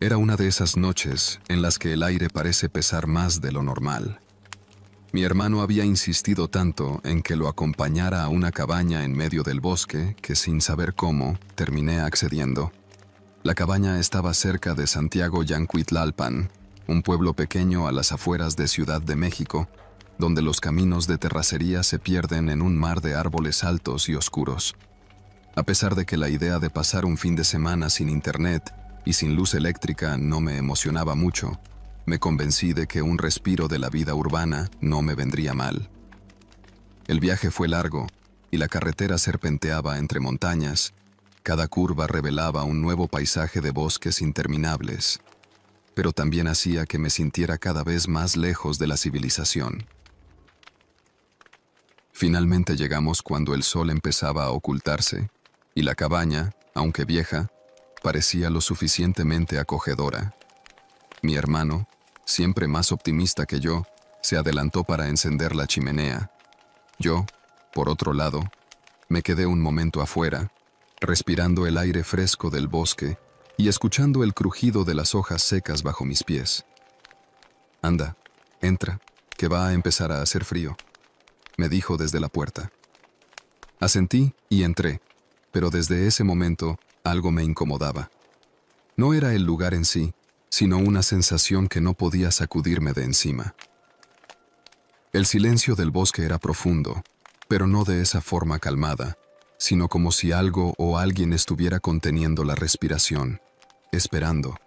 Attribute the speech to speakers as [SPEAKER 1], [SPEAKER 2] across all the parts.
[SPEAKER 1] Era una de esas noches en las que el aire parece pesar más de lo normal. Mi hermano había insistido tanto en que lo acompañara a una cabaña en medio del bosque que, sin saber cómo, terminé accediendo. La cabaña estaba cerca de Santiago Yancuitlalpan, un pueblo pequeño a las afueras de Ciudad de México, donde los caminos de terracería se pierden en un mar de árboles altos y oscuros. A pesar de que la idea de pasar un fin de semana sin internet y sin luz eléctrica no me emocionaba mucho, me convencí de que un respiro de la vida urbana no me vendría mal. El viaje fue largo y la carretera serpenteaba entre montañas. Cada curva revelaba un nuevo paisaje de bosques interminables, pero también hacía que me sintiera cada vez más lejos de la civilización. Finalmente llegamos cuando el sol empezaba a ocultarse y la cabaña, aunque vieja, parecía lo suficientemente acogedora. Mi hermano, siempre más optimista que yo, se adelantó para encender la chimenea. Yo, por otro lado, me quedé un momento afuera, respirando el aire fresco del bosque y escuchando el crujido de las hojas secas bajo mis pies. «Anda, entra, que va a empezar a hacer frío», me dijo desde la puerta. Asentí y entré, pero desde ese momento algo me incomodaba. No era el lugar en sí, sino una sensación que no podía sacudirme de encima. El silencio del bosque era profundo, pero no de esa forma calmada, sino como si algo o alguien estuviera conteniendo la respiración, esperando.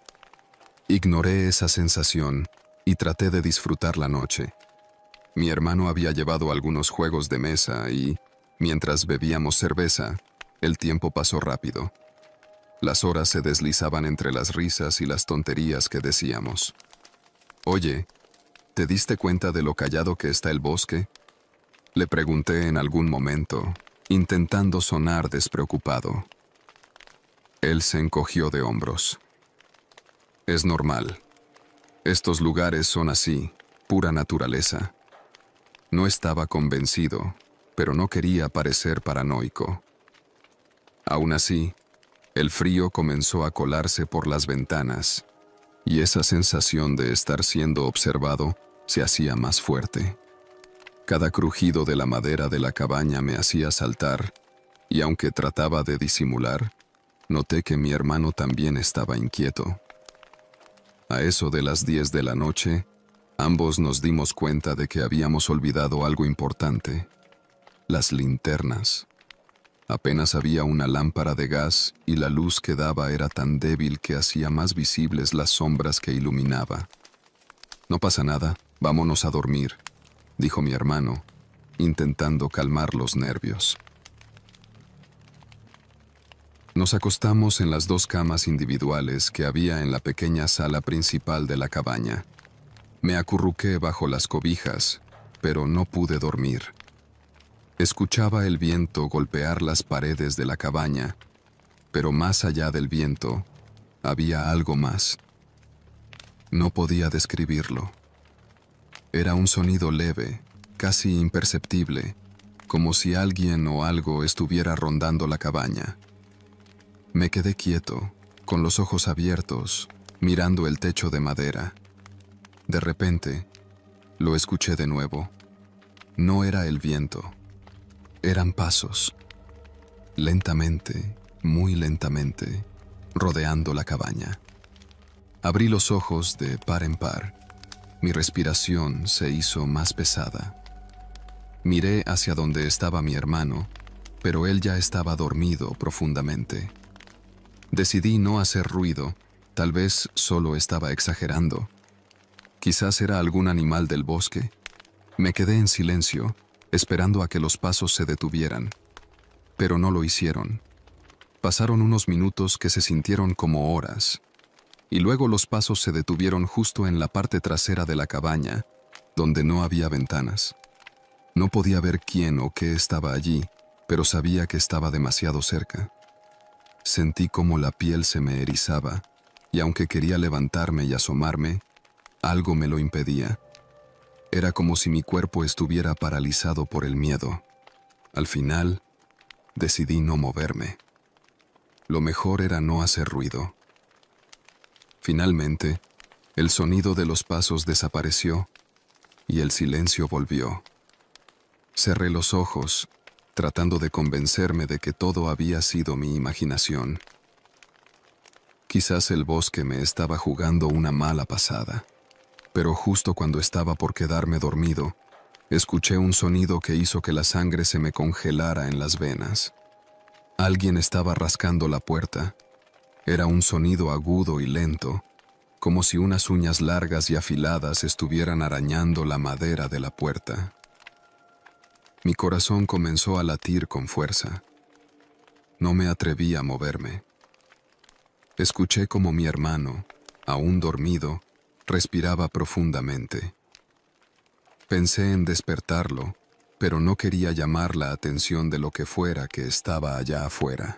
[SPEAKER 1] Ignoré esa sensación y traté de disfrutar la noche. Mi hermano había llevado algunos juegos de mesa y, mientras bebíamos cerveza, el tiempo pasó rápido. Las horas se deslizaban entre las risas y las tonterías que decíamos. «Oye, ¿te diste cuenta de lo callado que está el bosque?», le pregunté en algún momento, intentando sonar despreocupado. Él se encogió de hombros. «Es normal. Estos lugares son así, pura naturaleza». No estaba convencido, pero no quería parecer paranoico. Aún así, el frío comenzó a colarse por las ventanas, y esa sensación de estar siendo observado se hacía más fuerte. Cada crujido de la madera de la cabaña me hacía saltar, y aunque trataba de disimular, noté que mi hermano también estaba inquieto. A eso de las 10 de la noche, ambos nos dimos cuenta de que habíamos olvidado algo importante: las linternas. Apenas había una lámpara de gas y la luz que daba era tan débil que hacía más visibles las sombras que iluminaba. «No pasa nada, vámonos a dormir», dijo mi hermano, intentando calmar los nervios. Nos acostamos en las 2 camas individuales que había en la pequeña sala principal de la cabaña. Me acurruqué bajo las cobijas, pero no pude dormir. Escuchaba el viento golpear las paredes de la cabaña, pero más allá del viento, había algo más. No podía describirlo. Era un sonido leve, casi imperceptible, como si alguien o algo estuviera rondando la cabaña. Me quedé quieto, con los ojos abiertos, mirando el techo de madera. De repente, lo escuché de nuevo. No era el viento. Eran pasos. Lentamente, muy lentamente, rodeando la cabaña. Abrí los ojos de par en par. Mi respiración se hizo más pesada. Miré hacia donde estaba mi hermano, pero él ya estaba dormido profundamente. Decidí no hacer ruido, tal vez solo estaba exagerando. Quizás era algún animal del bosque. Me quedé en silencio, esperando a que los pasos se detuvieran. Pero no lo hicieron. Pasaron unos minutos que se sintieron como horas, y luego los pasos se detuvieron justo en la parte trasera de la cabaña, donde no había ventanas. No podía ver quién o qué estaba allí, pero sabía que estaba demasiado cerca. Sentí como la piel se me erizaba, y aunque quería levantarme y asomarme, algo me lo impedía. Era como si mi cuerpo estuviera paralizado por el miedo. Al final, decidí no moverme. Lo mejor era no hacer ruido. Finalmente, el sonido de los pasos desapareció y el silencio volvió. Cerré los ojos, tratando de convencerme de que todo había sido mi imaginación. Quizás el bosque me estaba jugando una mala pasada, pero justo cuando estaba por quedarme dormido, escuché un sonido que hizo que la sangre se me congelara en las venas. Alguien estaba rascando la puerta. Era un sonido agudo y lento, como si unas uñas largas y afiladas estuvieran arañando la madera de la puerta. Mi corazón comenzó a latir con fuerza. No me atreví a moverme. Escuché como mi hermano, aún dormido, respiraba profundamente. Pensé en despertarlo, pero no quería llamar la atención de lo que fuera que estaba allá afuera.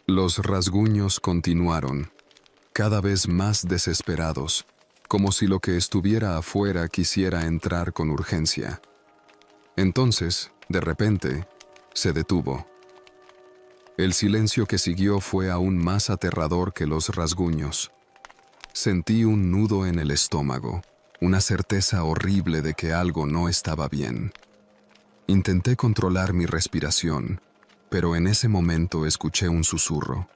[SPEAKER 1] Los rasguños continuaron, cada vez más desesperados, como si lo que estuviera afuera quisiera entrar con urgencia. Entonces, de repente, se detuvo. El silencio que siguió fue aún más aterrador que los rasguños. Sentí un nudo en el estómago, una certeza horrible de que algo no estaba bien. Intenté controlar mi respiración, pero en ese momento escuché un susurro.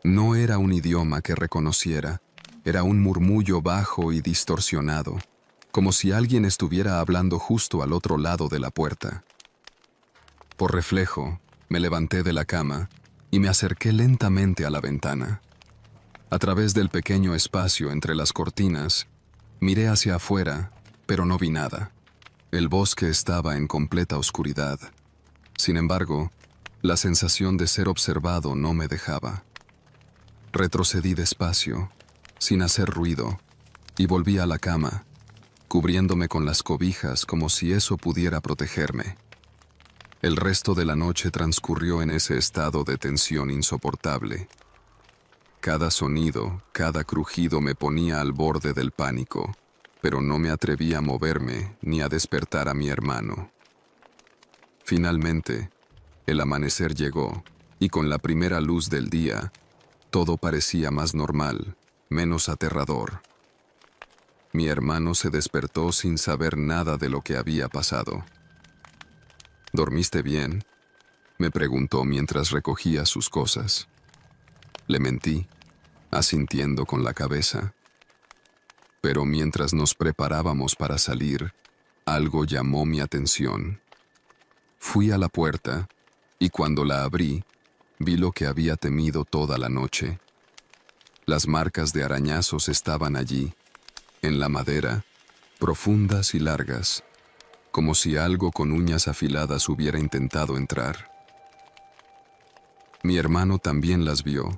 [SPEAKER 1] No era un idioma que reconociera, era un murmullo bajo y distorsionado, como si alguien estuviera hablando justo al otro lado de la puerta. Por reflejo, me levanté de la cama y me acerqué lentamente a la ventana. A través del pequeño espacio entre las cortinas, miré hacia afuera, pero no vi nada. El bosque estaba en completa oscuridad. Sin embargo, la sensación de ser observado no me dejaba. Retrocedí despacio, sin hacer ruido, y volví a la cama, cubriéndome con las cobijas como si eso pudiera protegerme. El resto de la noche transcurrió en ese estado de tensión insoportable. Cada sonido, cada crujido me ponía al borde del pánico, pero no me atreví a moverme ni a despertar a mi hermano. Finalmente, el amanecer llegó, y con la primera luz del día, todo parecía más normal, menos aterrador. Mi hermano se despertó sin saber nada de lo que había pasado. ¿Dormiste bien?, me preguntó mientras recogía sus cosas. Le mentí, asintiendo con la cabeza. Pero mientras nos preparábamos para salir, algo llamó mi atención. Fui a la puerta, y cuando la abrí, vi lo que había temido toda la noche. Las marcas de arañazos estaban allí, en la madera, profundas y largas, como si algo con uñas afiladas hubiera intentado entrar. Mi hermano también las vio,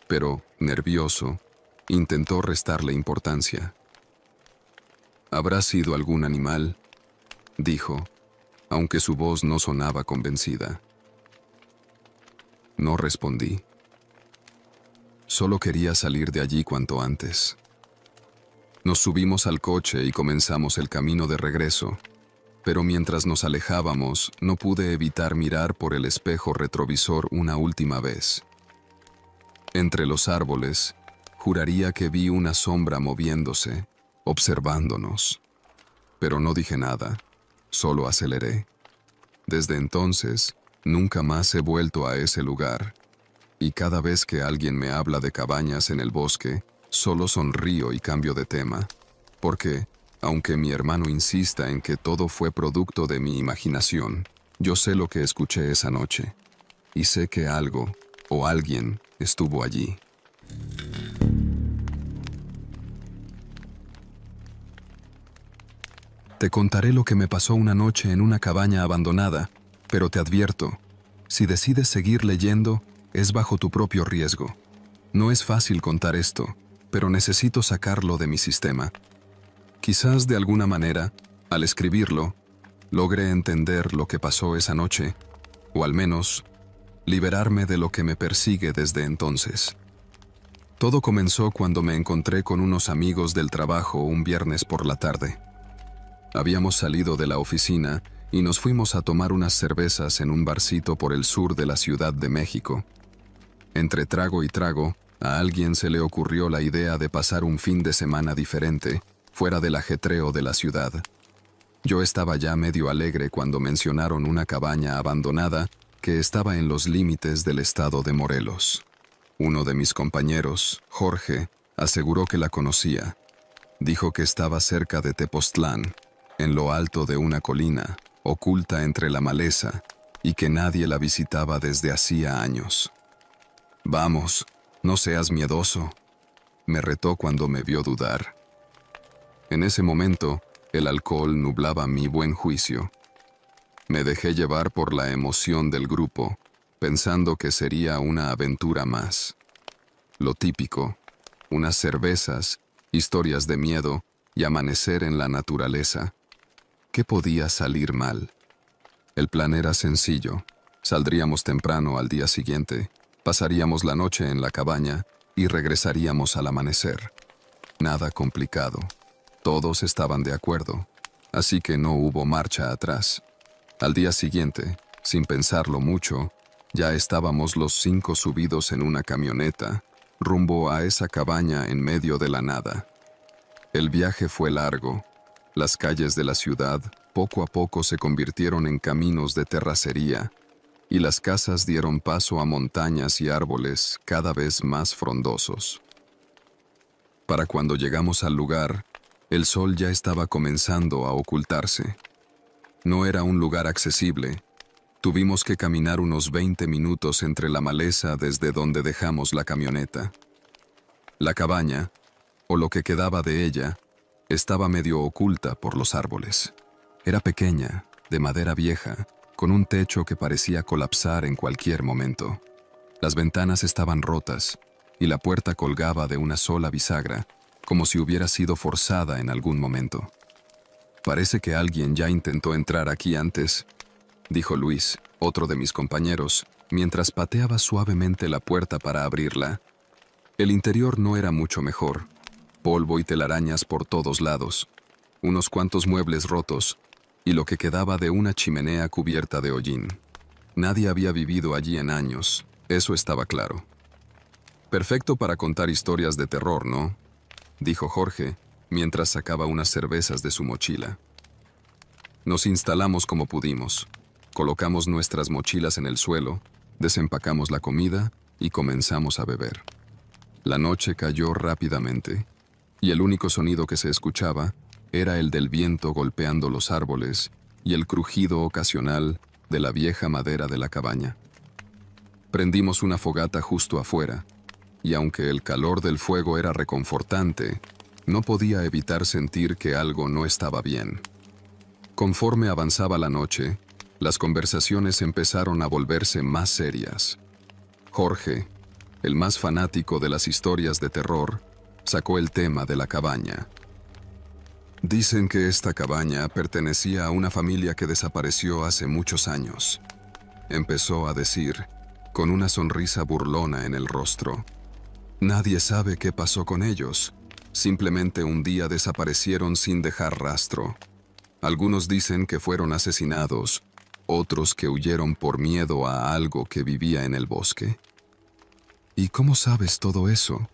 [SPEAKER 1] pero, nervioso, intentó restarle importancia. «¿Habrá sido algún animal?», dijo, aunque su voz no sonaba convencida. No respondí. Solo quería salir de allí cuanto antes. Nos subimos al coche y comenzamos el camino de regreso, pero mientras nos alejábamos, no pude evitar mirar por el espejo retrovisor una última vez. Entre los árboles, juraría que vi una sombra moviéndose, observándonos. Pero no dije nada, solo aceleré. Desde entonces, nunca más he vuelto a ese lugar, y cada vez que alguien me habla de cabañas en el bosque, solo sonrío y cambio de tema, porque, aunque mi hermano insista en que todo fue producto de mi imaginación, yo sé lo que escuché esa noche, y sé que algo o alguien estuvo allí. Te contaré lo que me pasó una noche en una cabaña abandonada, pero te advierto, si decides seguir leyendo, es bajo tu propio riesgo. No es fácil contar esto, pero necesito sacarlo de mi sistema. Quizás de alguna manera, al escribirlo, logré entender lo que pasó esa noche, o al menos, liberarme de lo que me persigue desde entonces. Todo comenzó cuando me encontré con unos amigos del trabajo un viernes por la tarde. Habíamos salido de la oficina y nos fuimos a tomar unas cervezas en un barcito por el sur de la Ciudad de México. Entre trago y trago, A alguien se le ocurrió la idea de pasar un fin de semana diferente, fuera del ajetreo de la ciudad. Yo estaba ya medio alegre cuando mencionaron una cabaña abandonada que estaba en los límites del estado de Morelos. Uno de mis compañeros, Jorge, aseguró que la conocía. Dijo que estaba cerca de Tepoztlán, en lo alto de una colina, oculta entre la maleza, y que nadie la visitaba desde hacía años. «Vamos, no seas miedoso», me retó cuando me vio dudar. En ese momento, el alcohol nublaba mi buen juicio. Me dejé llevar por la emoción del grupo, pensando que sería una aventura más. Lo típico, unas cervezas, historias de miedo y amanecer en la naturaleza. ¿Qué podía salir mal? El plan era sencillo. Saldríamos temprano al día siguiente, pasaríamos la noche en la cabaña y regresaríamos al amanecer. Nada complicado. Todos estaban de acuerdo, así que no hubo marcha atrás. Al día siguiente, sin pensarlo mucho, ya estábamos los 5 subidos en una camioneta, rumbo a esa cabaña en medio de la nada. El viaje fue largo. Las calles de la ciudad poco a poco se convirtieron en caminos de terracería, y las casas dieron paso a montañas y árboles cada vez más frondosos. Para cuando llegamos al lugar, el sol ya estaba comenzando a ocultarse. No era un lugar accesible. Tuvimos que caminar unos 20 minutos entre la maleza desde donde dejamos la camioneta. La cabaña, o lo que quedaba de ella, estaba medio oculta por los árboles. Era pequeña, de madera vieja, con un techo que parecía colapsar en cualquier momento. Las ventanas estaban rotas y la puerta colgaba de una sola bisagra, como si hubiera sido forzada en algún momento. «Parece que alguien ya intentó entrar aquí antes», dijo Luis, otro de mis compañeros, mientras pateaba suavemente la puerta para abrirla. El interior no era mucho mejor. Polvo y telarañas por todos lados, unos cuantos muebles rotos y lo que quedaba de una chimenea cubierta de hollín. Nadie había vivido allí en años, eso estaba claro. «Perfecto para contar historias de terror, ¿no?», dijo Jorge, mientras sacaba unas cervezas de su mochila. Nos instalamos como pudimos. Colocamos nuestras mochilas en el suelo, desempacamos la comida y comenzamos a beber. La noche cayó rápidamente, y el único sonido que se escuchaba era el del viento golpeando los árboles y el crujido ocasional de la vieja madera de la cabaña. Prendimos una fogata justo afuera, y aunque el calor del fuego era reconfortante, no podía evitar sentir que algo no estaba bien. Conforme avanzaba la noche, las conversaciones empezaron a volverse más serias. Jorge, el más fanático de las historias de terror, sacó el tema de la cabaña. «Dicen que esta cabaña pertenecía a una familia que desapareció hace muchos años», empezó a decir, con una sonrisa burlona en el rostro. «Nadie sabe qué pasó con ellos. Simplemente un día desaparecieron sin dejar rastro. Algunos dicen que fueron asesinados, otros que huyeron por miedo a algo que vivía en el bosque». «¿Y cómo sabes todo eso?»,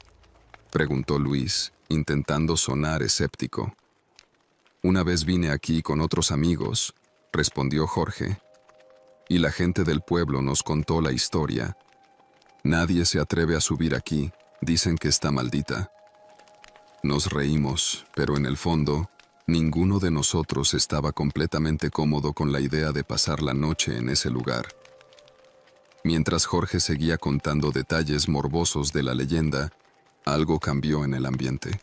[SPEAKER 1] preguntó Luis, intentando sonar escéptico. «Una vez vine aquí con otros amigos», respondió Jorge, «y la gente del pueblo nos contó la historia. Nadie se atreve a subir aquí, dicen que está maldita». Nos reímos, pero en el fondo, ninguno de nosotros estaba completamente cómodo con la idea de pasar la noche en ese lugar. Mientras Jorge seguía contando detalles morbosos de la leyenda, algo cambió en el ambiente.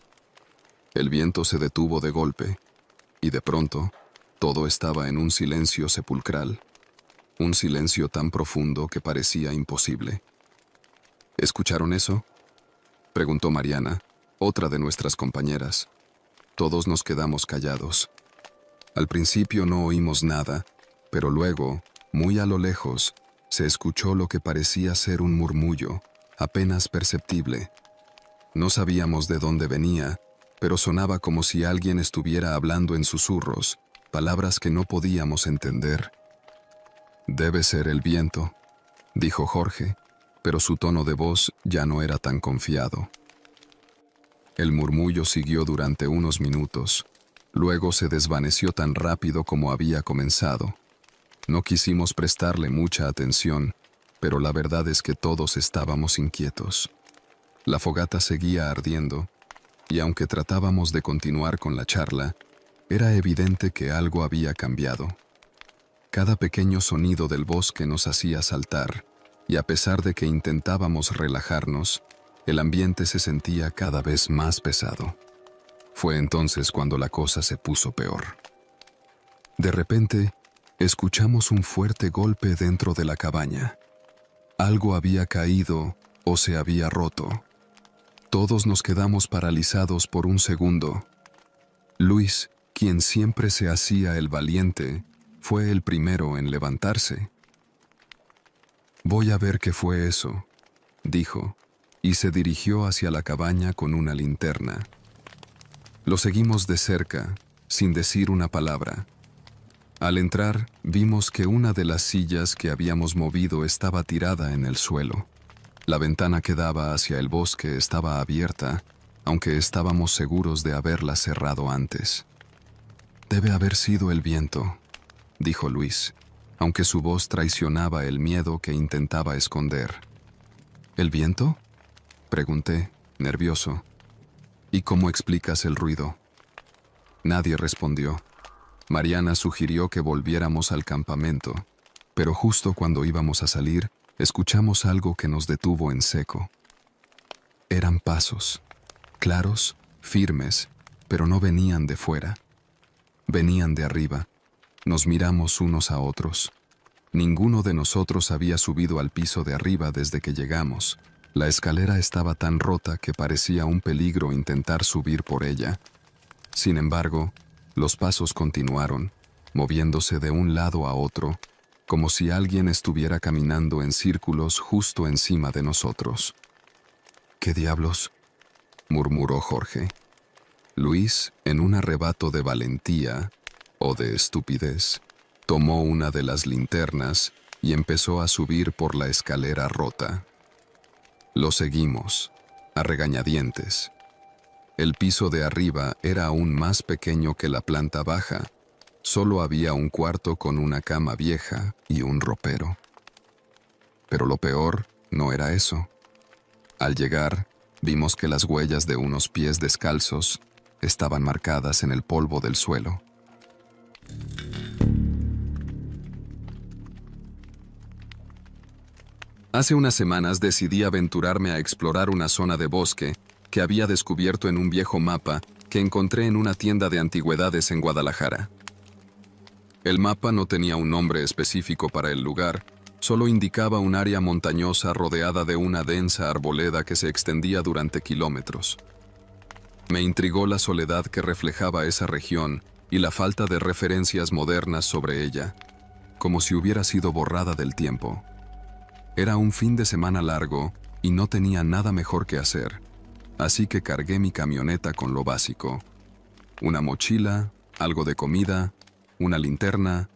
[SPEAKER 1] El viento se detuvo de golpe, y de pronto, todo estaba en un silencio sepulcral, un silencio tan profundo que parecía imposible. «¿Escucharon eso?», preguntó Mariana, otra de nuestras compañeras. Todos nos quedamos callados. Al principio no oímos nada, pero luego, muy a lo lejos, se escuchó lo que parecía ser un murmullo, apenas perceptible. No sabíamos de dónde venía, pero sonaba como si alguien estuviera hablando en susurros, palabras que no podíamos entender. «Debe ser el viento», dijo Jorge, pero su tono de voz ya no era tan confiado. El murmullo siguió durante unos minutos. Luego se desvaneció tan rápido como había comenzado. No quisimos prestarle mucha atención, pero la verdad es que todos estábamos inquietos. La fogata seguía ardiendo, y aunque tratábamos de continuar con la charla, era evidente que algo había cambiado. Cada pequeño sonido del bosque nos hacía saltar, y a pesar de que intentábamos relajarnos, el ambiente se sentía cada vez más pesado. Fue entonces cuando la cosa se puso peor. De repente, escuchamos un fuerte golpe dentro de la cabaña. Algo había caído o se había roto. Todos nos quedamos paralizados por un segundo. Luis, quien siempre se hacía el valiente, fue el primero en levantarse. «Voy a ver qué fue eso», dijo, y se dirigió hacia la cabaña con una linterna. Lo seguimos de cerca, sin decir una palabra. Al entrar, vimos que una de las sillas que habíamos movido estaba tirada en el suelo. La ventana que daba hacia el bosque estaba abierta, aunque estábamos seguros de haberla cerrado antes. «Debe haber sido el viento», dijo Luis, aunque su voz traicionaba el miedo que intentaba esconder. «¿El viento?», pregunté, nervioso. «¿Y cómo explicas el ruido?». Nadie respondió. Mariana sugirió que volviéramos al campamento, pero justo cuando íbamos a salir, escuchamos algo que nos detuvo en seco. Eran pasos, claros, firmes, pero no venían de fuera. Venían de arriba. Nos miramos unos a otros. Ninguno de nosotros había subido al piso de arriba desde que llegamos. La escalera estaba tan rota que parecía un peligro intentar subir por ella. Sin embargo, los pasos continuaron, moviéndose de un lado a otro, como si alguien estuviera caminando en círculos justo encima de nosotros. «¿Qué diablos?», murmuró Jorge. Luis, en un arrebato de valentía o de estupidez, tomó una de las linternas y empezó a subir por la escalera rota. Lo seguimos, a regañadientes. El piso de arriba era aún más pequeño que la planta baja. Solo había un cuarto con una cama vieja y un ropero. Pero lo peor no era eso. Al llegar, vimos que las huellas de unos pies descalzos estaban marcadas en el polvo del suelo. Hace unas semanas decidí aventurarme a explorar una zona de bosque que había descubierto en un viejo mapa que encontré en una tienda de antigüedades en Guadalajara. El mapa no tenía un nombre específico para el lugar, solo indicaba un área montañosa rodeada de una densa arboleda que se extendía durante kilómetros. Me intrigó la soledad que reflejaba esa región y la falta de referencias modernas sobre ella, como si hubiera sido borrada del tiempo. Era un fin de semana largo y no tenía nada mejor que hacer, así que cargué mi camioneta con lo básico: una mochila, algo de comida, una linterna,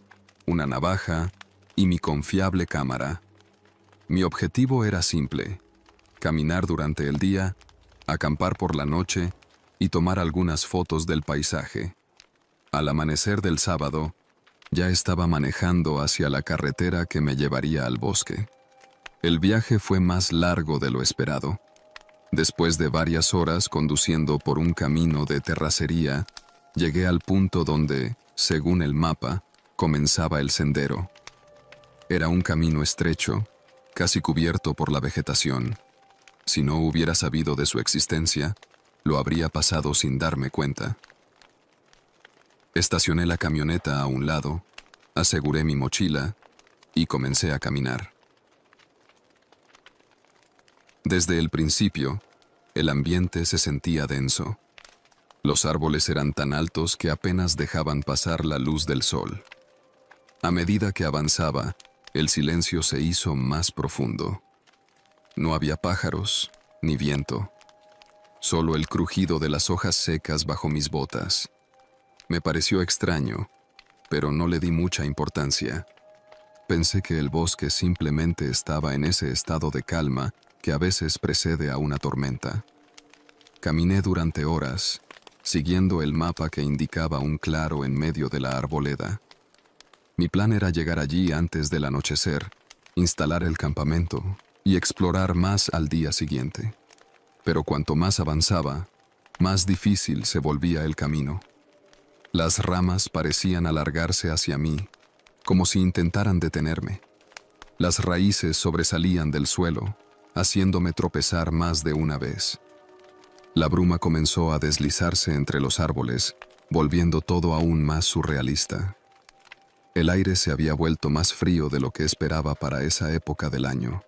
[SPEAKER 1] una navaja y mi confiable cámara. Mi objetivo era simple: caminar durante el día, acampar por la noche y tomar algunas fotos del paisaje. Al amanecer del sábado, ya estaba manejando hacia la carretera que me llevaría al bosque. El viaje fue más largo de lo esperado. Después de varias horas conduciendo por un camino de terracería, llegué al punto donde, según el mapa, comenzaba el sendero. Era un camino estrecho, casi cubierto por la vegetación. Si no hubiera sabido de su existencia, lo habría pasado sin darme cuenta. Estacioné la camioneta a un lado, aseguré mi mochila y comencé a caminar. Desde el principio, el ambiente se sentía denso. Los árboles eran tan altos que apenas dejaban pasar la luz del sol. A medida que avanzaba, el silencio se hizo más profundo. No había pájaros ni viento, solo el crujido de las hojas secas bajo mis botas. Me pareció extraño, pero no le di mucha importancia. Pensé que el bosque simplemente estaba en ese estado de calma que a veces precede a una tormenta. Caminé durante horas, siguiendo el mapa que indicaba un claro en medio de la arboleda. Mi plan era llegar allí antes del anochecer, instalar el campamento y explorar más al día siguiente. Pero cuanto más avanzaba, más difícil se volvía el camino. Las ramas parecían alargarse hacia mí, como si intentaran detenerme. Las raíces sobresalían del suelo, haciéndome tropezar más de una vez. La bruma comenzó a deslizarse entre los árboles, volviendo todo aún más surrealista. El aire se había vuelto más frío de lo que esperaba para esa época del año.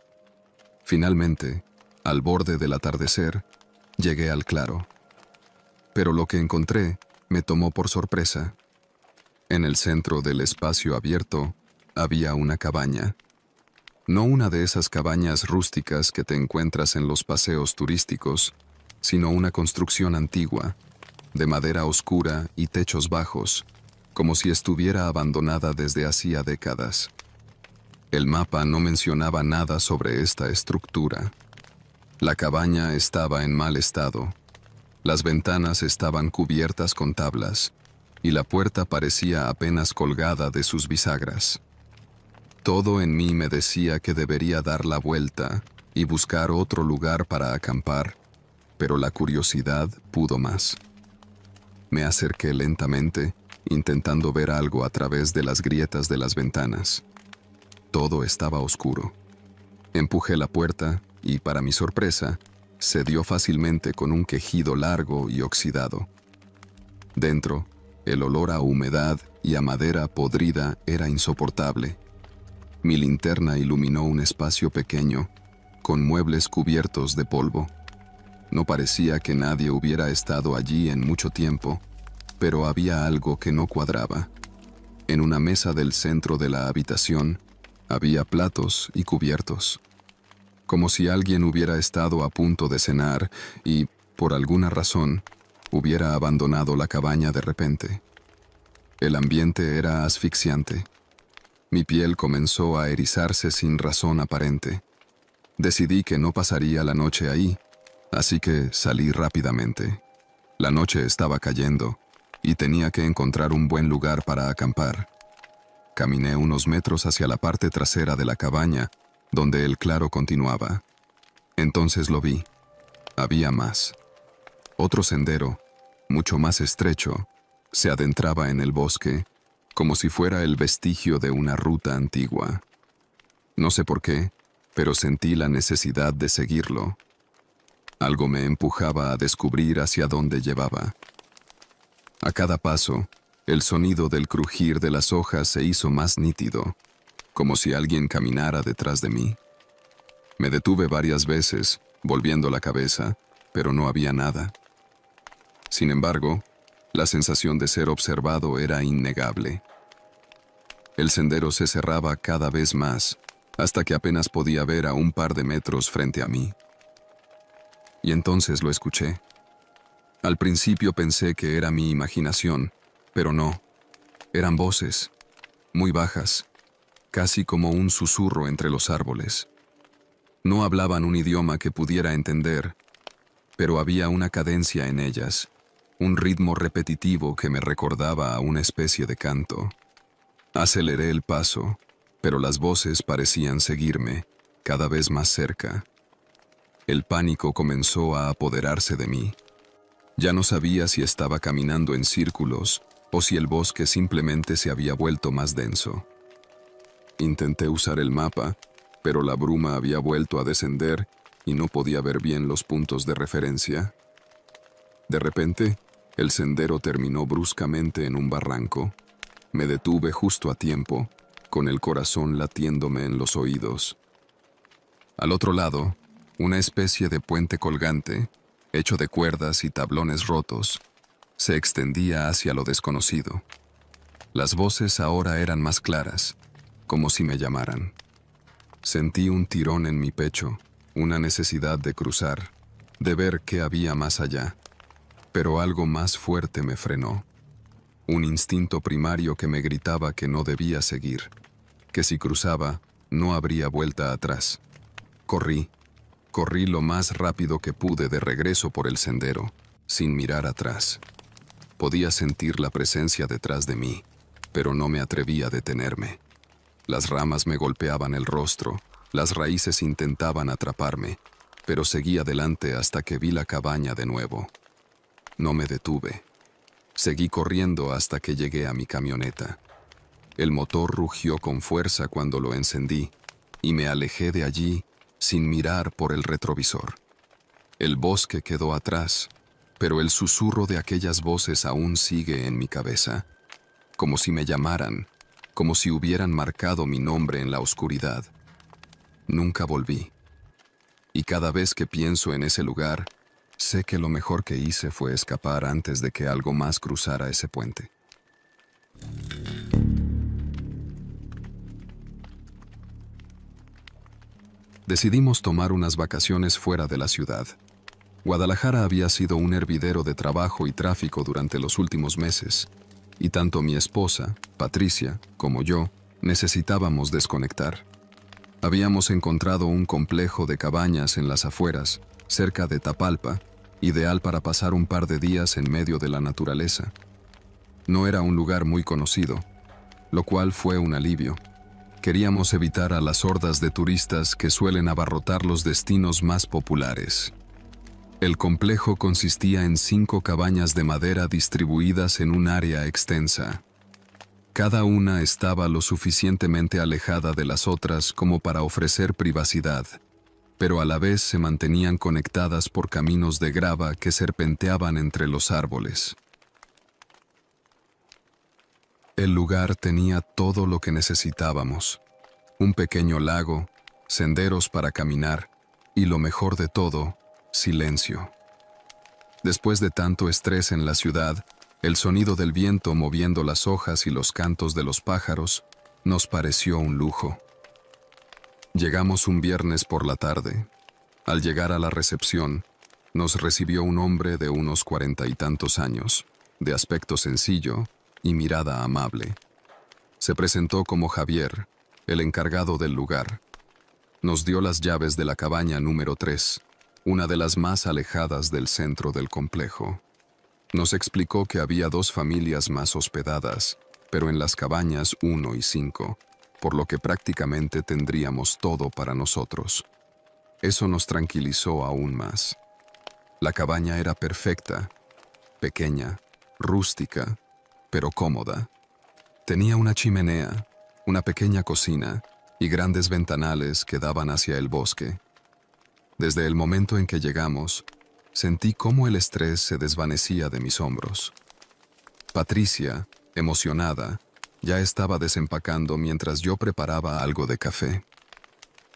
[SPEAKER 1] Finalmente, al borde del atardecer, llegué al claro. Pero lo que encontré me tomó por sorpresa. En el centro del espacio abierto había una cabaña. No una de esas cabañas rústicas que te encuentras en los paseos turísticos, sino una construcción antigua, de madera oscura y techos bajos, como si estuviera abandonada desde hacía décadas. El mapa no mencionaba nada sobre esta estructura. La cabaña estaba en mal estado. Las ventanas estaban cubiertas con tablas, y la puerta parecía apenas colgada de sus bisagras. Todo en mí me decía que debería dar la vuelta y buscar otro lugar para acampar, pero la curiosidad pudo más. Me acerqué lentamente, intentando ver algo a través de las grietas de las ventanas. Todo estaba oscuro. Empujé la puerta y, para mi sorpresa, cedió fácilmente con un quejido largo y oxidado. Dentro, el olor a humedad y a madera podrida era insoportable. Mi linterna iluminó un espacio pequeño, con muebles cubiertos de polvo. No parecía que nadie hubiera estado allí en mucho tiempo, pero había algo que no cuadraba. En una mesa del centro de la habitación, había platos y cubiertos. Como si alguien hubiera estado a punto de cenar y, por alguna razón, hubiera abandonado la cabaña de repente. El ambiente era asfixiante. Mi piel comenzó a erizarse sin razón aparente. Decidí que no pasaría la noche ahí, así que salí rápidamente. La noche estaba cayendo y tenía que encontrar un buen lugar para acampar. Caminé unos metros hacia la parte trasera de la cabaña, donde el claro continuaba. Entonces lo vi. Había más. Otro sendero, mucho más estrecho, se adentraba en el bosque, como si fuera el vestigio de una ruta antigua. No sé por qué, pero sentí la necesidad de seguirlo. Algo me empujaba a descubrir hacia dónde llevaba. A cada paso, el sonido del crujir de las hojas se hizo más nítido, como si alguien caminara detrás de mí. Me detuve varias veces, volviendo la cabeza, pero no había nada. Sin embargo, la sensación de ser observado era innegable. El sendero se cerraba cada vez más, hasta que apenas podía ver a un par de metros frente a mí. Y entonces lo escuché. Al principio pensé que era mi imaginación, pero no. Eran voces, muy bajas, casi como un susurro entre los árboles. No hablaban un idioma que pudiera entender, pero había una cadencia en ellas, un ritmo repetitivo que me recordaba a una especie de canto. Aceleré el paso, pero las voces parecían seguirme, cada vez más cerca. El pánico comenzó a apoderarse de mí. Ya no sabía si estaba caminando en círculos o si el bosque simplemente se había vuelto más denso. Intenté usar el mapa, pero la bruma había vuelto a descender y no podía ver bien los puntos de referencia. De repente, el sendero terminó bruscamente en un barranco. Me detuve justo a tiempo, con el corazón latiéndome en los oídos. Al otro lado, una especie de puente colgante, hecho de cuerdas y tablones rotos, se extendía hacia lo desconocido. Las voces ahora eran más claras, como si me llamaran. Sentí un tirón en mi pecho, una necesidad de cruzar, de ver qué había más allá. Pero algo más fuerte me frenó. Un instinto primario que me gritaba que no debía seguir. que si cruzaba, no habría vuelta atrás. Corrí lo más rápido que pude de regreso por el sendero, sin mirar atrás. Podía sentir la presencia detrás de mí, pero no me atreví a detenerme. Las ramas me golpeaban el rostro, las raíces intentaban atraparme, pero seguí adelante hasta que vi la cabaña de nuevo. No me detuve. Seguí corriendo hasta que llegué a mi camioneta. El motor rugió con fuerza cuando lo encendí, y me alejé de allí sin mirar por el retrovisor. El bosque quedó atrás, pero el susurro de aquellas voces aún sigue en mi cabeza, como si me llamaran, como si hubieran marcado mi nombre en la oscuridad. Nunca volví. Y cada vez que pienso en ese lugar, sé que lo mejor que hice fue escapar antes de que algo más cruzara ese puente. Decidimos tomar unas vacaciones fuera de la ciudad. Guadalajara había sido un hervidero de trabajo y tráfico durante los últimos meses, y tanto mi esposa, Patricia, como yo, necesitábamos desconectar. Habíamos encontrado un complejo de cabañas en las afueras, cerca de Tapalpa, ideal para pasar un par de días en medio de la naturaleza. No era un lugar muy conocido, lo cual fue un alivio. Queríamos evitar a las hordas de turistas que suelen abarrotar los destinos más populares. El complejo consistía en 5 cabañas de madera distribuidas en un área extensa. Cada una estaba lo suficientemente alejada de las otras como para ofrecer privacidad, pero a la vez se mantenían conectadas por caminos de grava que serpenteaban entre los árboles. El lugar tenía todo lo que necesitábamos: un pequeño lago, senderos para caminar y, lo mejor de todo, silencio. Después de tanto estrés en la ciudad, el sonido del viento moviendo las hojas y los cantos de los pájaros nos pareció un lujo. Llegamos un viernes por la tarde. Al llegar a la recepción, nos recibió un hombre de unos 40 y tantos años, de aspecto sencillo y mirada amable. Se presentó como Javier, el encargado del lugar. Nos dio las llaves de la cabaña número 3, una de las más alejadas del centro del complejo. Nos explicó que había 2 familias más hospedadas, pero en las cabañas 1 y 5, por lo que prácticamente tendríamos todo para nosotros. Eso nos tranquilizó aún más. La cabaña era perfecta, pequeña, rústica, pero cómoda. Tenía una chimenea, una pequeña cocina y grandes ventanales que daban hacia el bosque. Desde el momento en que llegamos, sentí cómo el estrés se desvanecía de mis hombros. Patricia, emocionada, ya estaba desempacando mientras yo preparaba algo de café.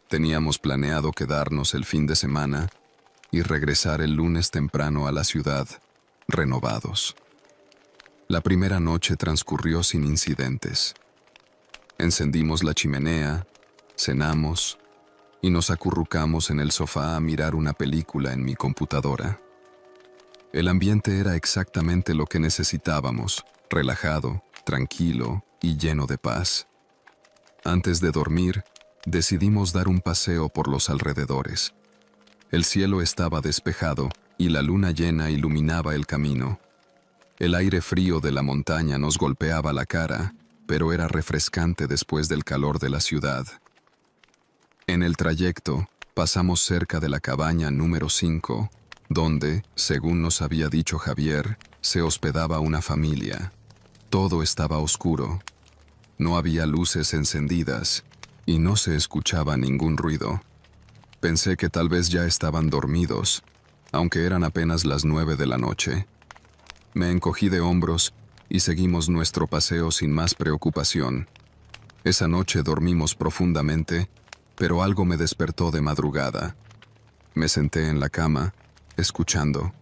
[SPEAKER 1] Teníamos planeado quedarnos el fin de semana y regresar el lunes temprano a la ciudad, renovados. La primera noche transcurrió sin incidentes. Encendimos la chimenea, cenamos y nos acurrucamos en el sofá a mirar una película en mi computadora. El ambiente era exactamente lo que necesitábamos: relajado, tranquilo y lleno de paz. Antes de dormir, decidimos dar un paseo por los alrededores. El cielo estaba despejado y la luna llena iluminaba el camino. El aire frío de la montaña nos golpeaba la cara, pero era refrescante después del calor de la ciudad. En el trayecto, pasamos cerca de la cabaña número 5, donde, según nos había dicho Javier, se hospedaba una familia. Todo estaba oscuro. No había luces encendidas y no se escuchaba ningún ruido. Pensé que tal vez ya estaban dormidos, aunque eran apenas las 9 de la noche. Me encogí de hombros y seguimos nuestro paseo sin más preocupación. Esa noche dormimos profundamente, pero algo me despertó de madrugada. Me senté en la cama, escuchando.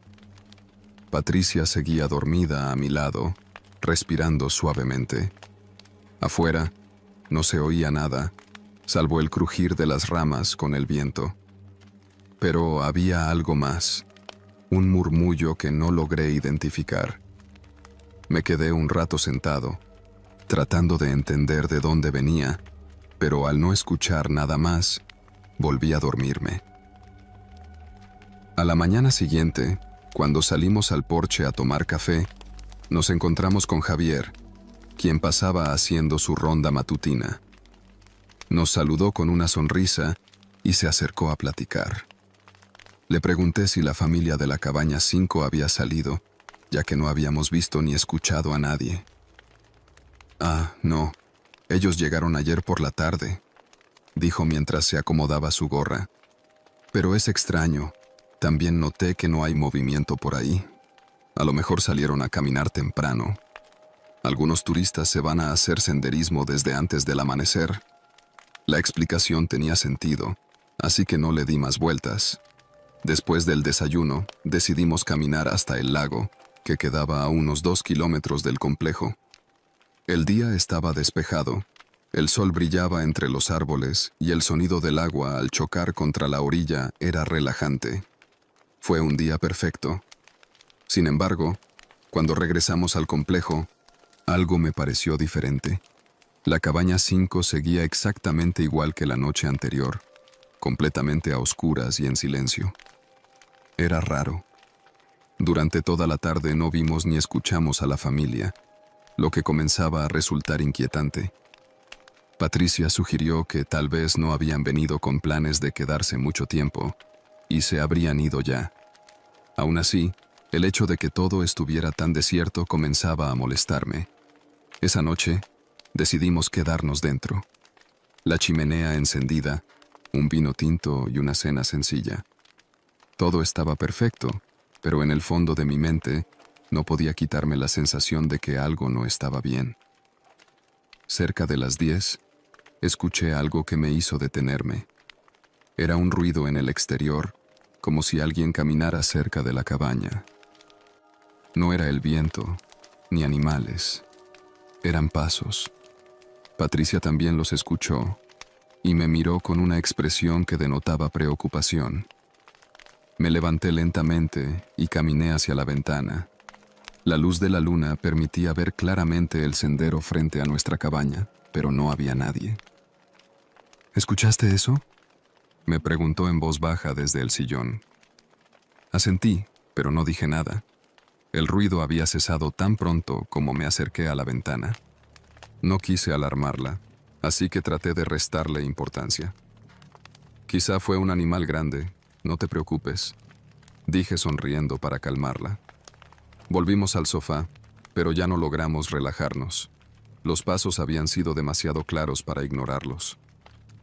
[SPEAKER 1] Patricia seguía dormida a mi lado, respirando suavemente. Afuera, no se oía nada, salvo el crujir de las ramas con el viento. Pero había algo más, un murmullo que no logré identificar. Me quedé un rato sentado, tratando de entender de dónde venía, pero al no escuchar nada más, volví a dormirme. A la mañana siguiente, cuando salimos al porche a tomar café, nos encontramos con Javier, quien pasaba haciendo su ronda matutina. Nos saludó con una sonrisa y se acercó a platicar. Le pregunté si la familia de la cabaña 5 había salido, ya que no habíamos visto ni escuchado a nadie. «Ah, no, ellos llegaron ayer por la tarde», dijo mientras se acomodaba su gorra. «Pero es extraño, también noté que no hay movimiento por ahí. A lo mejor salieron a caminar temprano. Algunos turistas se van a hacer senderismo desde antes del amanecer». La explicación tenía sentido, así que no le di más vueltas. Después del desayuno, decidimos caminar hasta el lago, que quedaba a unos 2 kilómetros del complejo. El día estaba despejado, el sol brillaba entre los árboles y el sonido del agua al chocar contra la orilla era relajante. Fue un día perfecto. Sin embargo, cuando regresamos al complejo, algo me pareció diferente. La cabaña 5 seguía exactamente igual que la noche anterior, completamente a oscuras y en silencio. Era raro. Durante toda la tarde no vimos ni escuchamos a la familia, lo que comenzaba a resultar inquietante. Patricia sugirió que tal vez no habían venido con planes de quedarse mucho tiempo y se habrían ido ya. Aún así, el hecho de que todo estuviera tan desierto comenzaba a molestarme. Esa noche, decidimos quedarnos dentro. La chimenea encendida, un vino tinto y una cena sencilla. Todo estaba perfecto, pero en el fondo de mi mente no podía quitarme la sensación de que algo no estaba bien. Cerca de las 10, escuché algo que me hizo detenerme. Era un ruido en el exterior, como si alguien caminara cerca de la cabaña. No era el viento, ni animales. Eran pasos. Patricia también los escuchó y me miró con una expresión que denotaba preocupación. Me levanté lentamente y caminé hacia la ventana. La luz de la luna permitía ver claramente el sendero frente a nuestra cabaña, pero no había nadie. ¿Escuchaste eso?, me preguntó en voz baja desde el sillón. Asentí, pero no dije nada. El ruido había cesado tan pronto como me acerqué a la ventana. No quise alarmarla, así que traté de restarle importancia. «Quizá fue un animal grande, no te preocupes», dije sonriendo para calmarla. Volvimos al sofá, pero ya no logramos relajarnos. Los pasos habían sido demasiado claros para ignorarlos.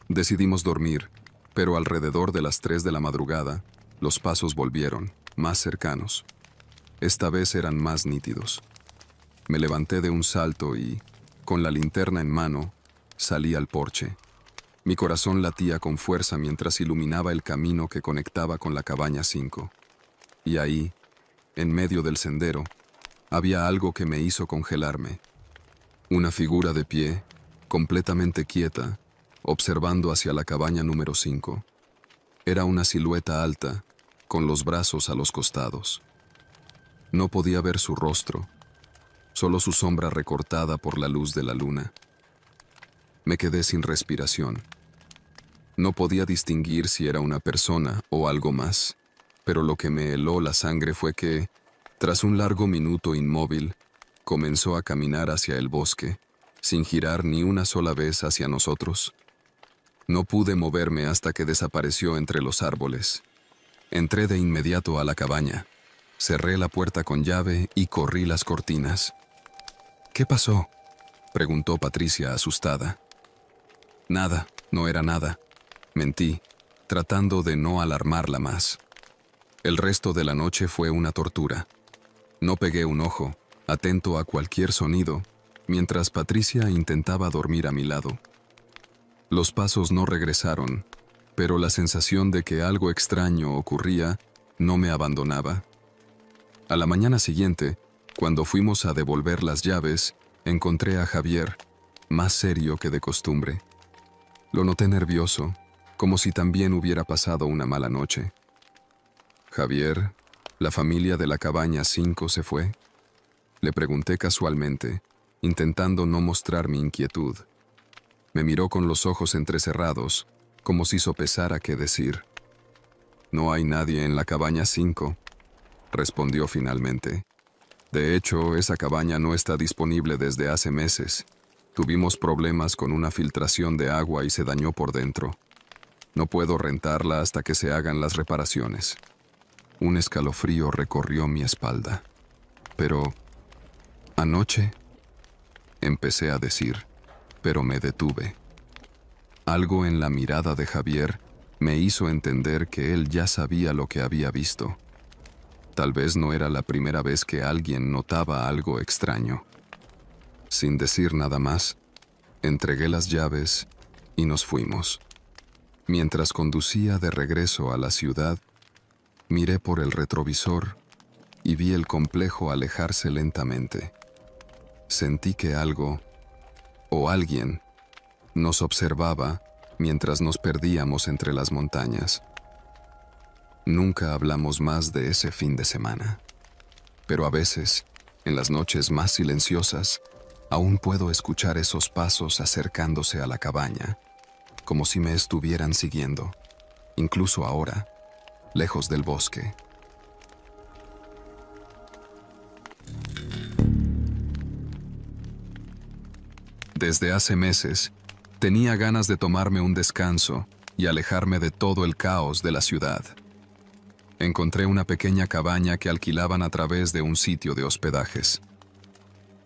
[SPEAKER 1] Decidimos dormir, pero alrededor de las 3 de la madrugada, los pasos volvieron, más cercanos. Esta vez eran más nítidos. Me levanté de un salto y, con la linterna en mano, salí al porche. Mi corazón latía con fuerza mientras iluminaba el camino que conectaba con la cabaña 5. Y ahí, en medio del sendero, había algo que me hizo congelarme. Una figura de pie, completamente quieta, observando hacia la cabaña número 5. Era una silueta alta, con los brazos a los costados. No podía ver su rostro, solo su sombra recortada por la luz de la luna. Me quedé sin respiración. No podía distinguir si era una persona o algo más, pero lo que me heló la sangre fue que, tras un largo minuto inmóvil, comenzó a caminar hacia el bosque, sin girar ni una sola vez hacia nosotros. No pude moverme hasta que desapareció entre los árboles. Entré de inmediato a la cabaña, cerré la puerta con llave y corrí las cortinas. «¿Qué pasó?», preguntó Patricia asustada. «Nada, no era nada», mentí, tratando de no alarmarla más. El resto de la noche fue una tortura. No pegué un ojo, atento a cualquier sonido, mientras Patricia intentaba dormir a mi lado. Los pasos no regresaron, pero la sensación de que algo extraño ocurría no me abandonaba. A la mañana siguiente, cuando fuimos a devolver las llaves, encontré a Javier, más serio que de costumbre. Lo noté nervioso, como si también hubiera pasado una mala noche. «Javier, ¿la familia de la cabaña 5 se fue?», le pregunté casualmente, intentando no mostrar mi inquietud. Me miró con los ojos entrecerrados, como si sopesara qué decir. «No hay nadie en la cabaña 5», respondió finalmente. «De hecho, esa cabaña no está disponible desde hace meses. Tuvimos problemas con una filtración de agua y se dañó por dentro. No puedo rentarla hasta que se hagan las reparaciones». Un escalofrío recorrió mi espalda. «Pero, anoche», empecé a decir, pero me detuve. Algo en la mirada de Javier me hizo entender que él ya sabía lo que había visto. Tal vez no era la primera vez que alguien notaba algo extraño. Sin decir nada más, entregué las llaves y nos fuimos. Mientras conducía de regreso a la ciudad, miré por el retrovisor y vi el complejo alejarse lentamente. Sentí que algo, o alguien, nos observaba mientras nos perdíamos entre las montañas. Nunca hablamos más de ese fin de semana, pero a veces, en las noches más silenciosas, aún puedo escuchar esos pasos acercándose a la cabaña, como si me estuvieran siguiendo, incluso ahora, lejos del bosque. Desde hace meses, tenía ganas de tomarme un descanso y alejarme de todo el caos de la ciudad. Encontré una pequeña cabaña que alquilaban a través de un sitio de hospedajes.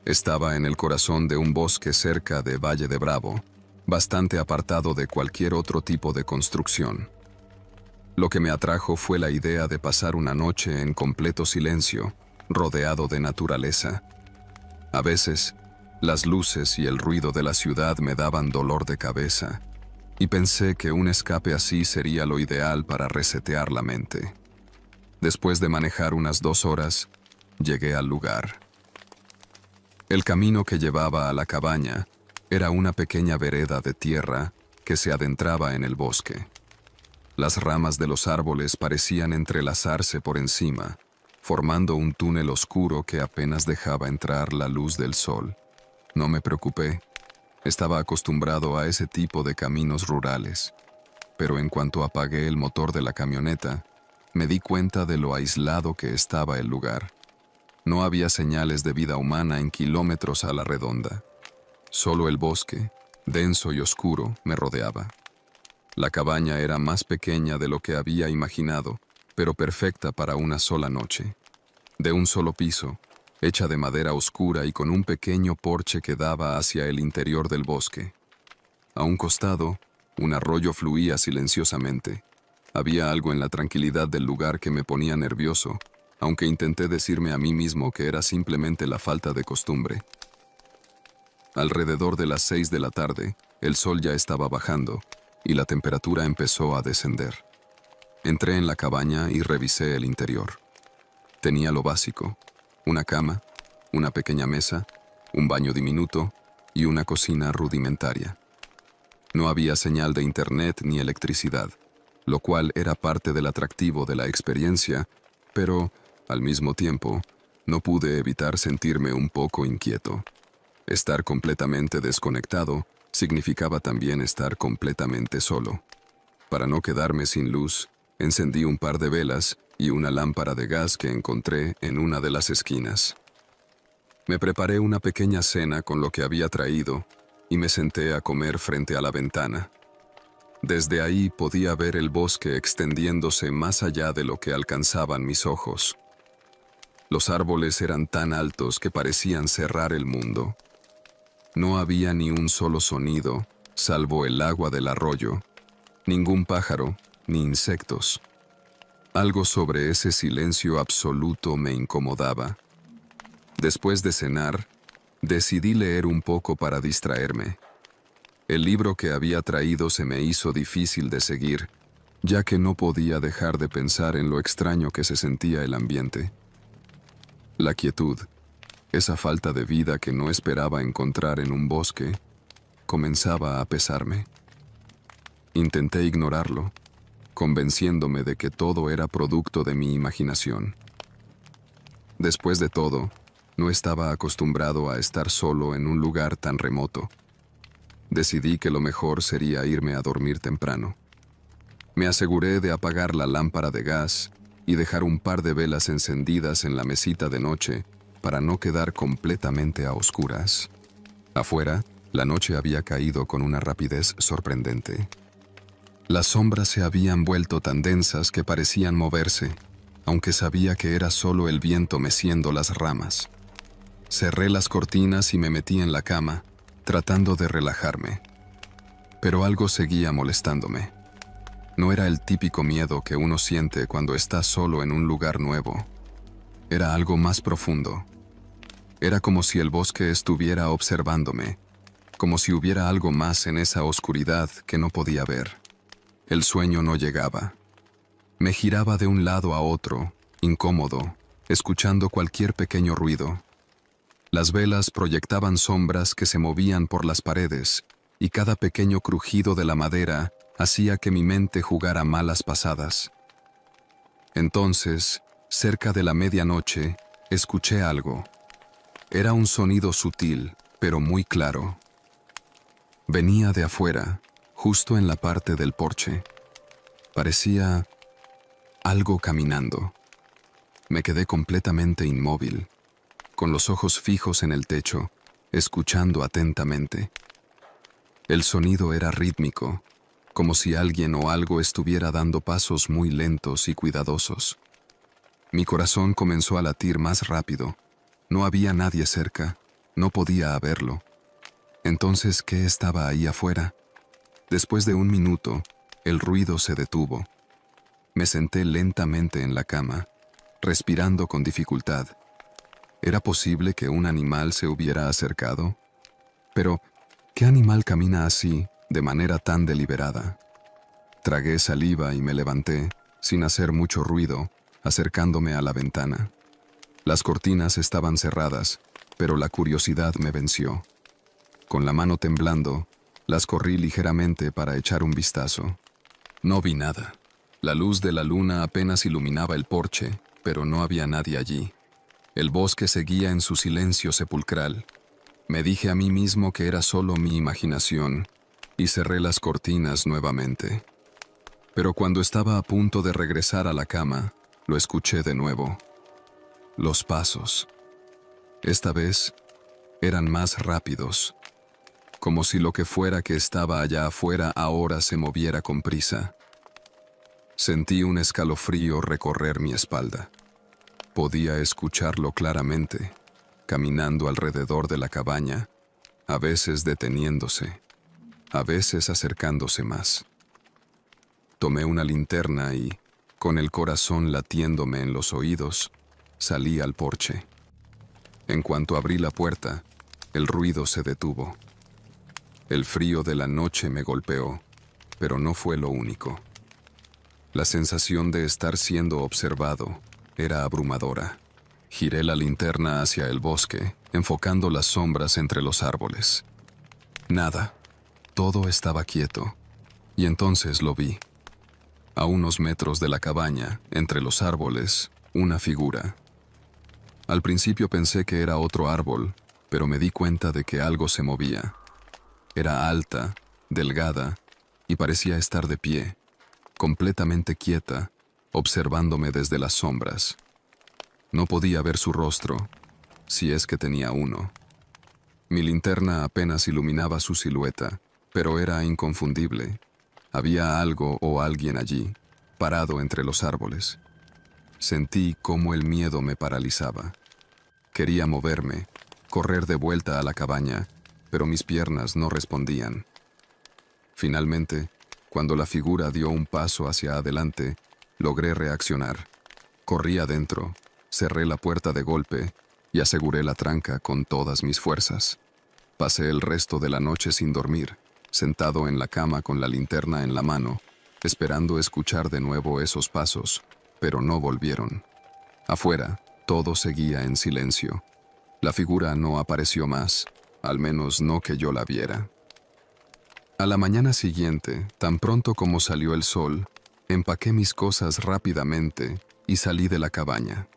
[SPEAKER 1] Estaba en el corazón de un bosque cerca de Valle de Bravo, bastante apartado de cualquier otro tipo de construcción. Lo que me atrajo fue la idea de pasar una noche en completo silencio, rodeado de naturaleza. A veces, las luces y el ruido de la ciudad me daban dolor de cabeza, y pensé que un escape así sería lo ideal para resetear la mente. Después de manejar unas 2 horas, llegué al lugar. El camino que llevaba a la cabaña era una pequeña vereda de tierra que se adentraba en el bosque. Las ramas de los árboles parecían entrelazarse por encima, formando un túnel oscuro que apenas dejaba entrar la luz del sol. No me preocupé. Estaba acostumbrado a ese tipo de caminos rurales. Pero en cuanto apagué el motor de la camioneta, me di cuenta de lo aislado que estaba el lugar. No había señales de vida humana en kilómetros a la redonda. Solo el bosque, denso y oscuro, me rodeaba. La cabaña era más pequeña de lo que había imaginado, pero perfecta para una sola noche. De un solo piso, hecha de madera oscura y con un pequeño porche que daba hacia el interior del bosque. A un costado, un arroyo fluía silenciosamente. Había algo en la tranquilidad del lugar que me ponía nervioso, aunque intenté decirme a mí mismo que era simplemente la falta de costumbre. Alrededor de las 6 de la tarde, el sol ya estaba bajando y la temperatura empezó a descender. Entré en la cabaña y revisé el interior. Tenía lo básico: una cama, una pequeña mesa, un baño diminuto y una cocina rudimentaria. No había señal de internet ni electricidad, lo cual era parte del atractivo de la experiencia, pero, al mismo tiempo, no pude evitar sentirme un poco inquieto. Estar completamente desconectado significaba también estar completamente solo. Para no quedarme sin luz, encendí un par de velas y una lámpara de gas que encontré en una de las esquinas. Me preparé una pequeña cena con lo que había traído y me senté a comer frente a la ventana. Desde ahí podía ver el bosque extendiéndose más allá de lo que alcanzaban mis ojos. Los árboles eran tan altos que parecían cerrar el mundo. No había ni un solo sonido, salvo el agua del arroyo, ningún pájaro ni insectos. Algo sobre ese silencio absoluto me incomodaba. Después de cenar, decidí leer un poco para distraerme. El libro que había traído se me hizo difícil de seguir, ya que no podía dejar de pensar en lo extraño que se sentía el ambiente. La quietud, esa falta de vida que no esperaba encontrar en un bosque, comenzaba a pesarme. Intenté ignorarlo, convenciéndome de que todo era producto de mi imaginación. Después de todo, no estaba acostumbrado a estar solo en un lugar tan remoto. Decidí que lo mejor sería irme a dormir temprano. Me aseguré de apagar la lámpara de gas y dejar un par de velas encendidas en la mesita de noche para no quedar completamente a oscuras. Afuera, la noche había caído con una rapidez sorprendente. Las sombras se habían vuelto tan densas que parecían moverse, aunque sabía que era solo el viento meciendo las ramas. Cerré las cortinas y me metí en la cama, tratando de relajarme. Pero algo seguía molestándome. No era el típico miedo que uno siente cuando está solo en un lugar nuevo. Era algo más profundo. Era como si el bosque estuviera observándome, como si hubiera algo más en esa oscuridad que no podía ver. El sueño no llegaba. Me giraba de un lado a otro, incómodo, escuchando cualquier pequeño ruido. Las velas proyectaban sombras que se movían por las paredes, y cada pequeño crujido de la madera hacía que mi mente jugara malas pasadas. Entonces, cerca de la medianoche, escuché algo. Era un sonido sutil, pero muy claro. Venía de afuera, justo en la parte del porche. Parecía algo caminando. Me quedé completamente inmóvil, con los ojos fijos en el techo, escuchando atentamente. El sonido era rítmico, como si alguien o algo estuviera dando pasos muy lentos y cuidadosos. Mi corazón comenzó a latir más rápido. No había nadie cerca, no podía haberlo. Entonces, ¿qué estaba ahí afuera? Después de un minuto, el ruido se detuvo. Me senté lentamente en la cama, respirando con dificultad. ¿Era posible que un animal se hubiera acercado? Pero, ¿qué animal camina así, de manera tan deliberada? Tragué saliva y me levanté, sin hacer mucho ruido, acercándome a la ventana. Las cortinas estaban cerradas, pero la curiosidad me venció. Con la mano temblando, las corrí ligeramente para echar un vistazo. No vi nada. La luz de la luna apenas iluminaba el porche, pero no había nadie allí. El bosque seguía en su silencio sepulcral. Me dije a mí mismo que era solo mi imaginación, y cerré las cortinas nuevamente. Pero cuando estaba a punto de regresar a la cama, lo escuché de nuevo. Los pasos. Esta vez, eran más rápidos, como si lo que fuera que estaba allá afuera ahora se moviera con prisa. Sentí un escalofrío recorrer mi espalda. Podía escucharlo claramente, caminando alrededor de la cabaña, a veces deteniéndose, a veces acercándose más. Tomé una linterna y, con el corazón latiéndome en los oídos, salí al porche. En cuanto abrí la puerta, el ruido se detuvo. El frío de la noche me golpeó, pero no fue lo único. La sensación de estar siendo observado era abrumadora. Giré la linterna hacia el bosque, enfocando las sombras entre los árboles. Nada. Todo estaba quieto. Y entonces lo vi. A unos metros de la cabaña, entre los árboles, una figura. Al principio pensé que era otro árbol, pero me di cuenta de que algo se movía. Era alta, delgada, y parecía estar de pie, completamente quieta, observándome desde las sombras. No podía ver su rostro, si es que tenía uno. Mi linterna apenas iluminaba su silueta, pero era inconfundible. Había algo o alguien allí, parado entre los árboles. Sentí cómo el miedo me paralizaba. Quería moverme, correr de vuelta a la cabaña, pero mis piernas no respondían. Finalmente, cuando la figura dio un paso hacia adelante, logré reaccionar. Corrí adentro, cerré la puerta de golpe y aseguré la tranca con todas mis fuerzas. Pasé el resto de la noche sin dormir, sentado en la cama con la linterna en la mano, esperando escuchar de nuevo esos pasos, pero no volvieron. Afuera, todo seguía en silencio. La figura no apareció más, al menos no que yo la viera. A la mañana siguiente, tan pronto como salió el sol, empaqué mis cosas rápidamente y salí de la cabaña.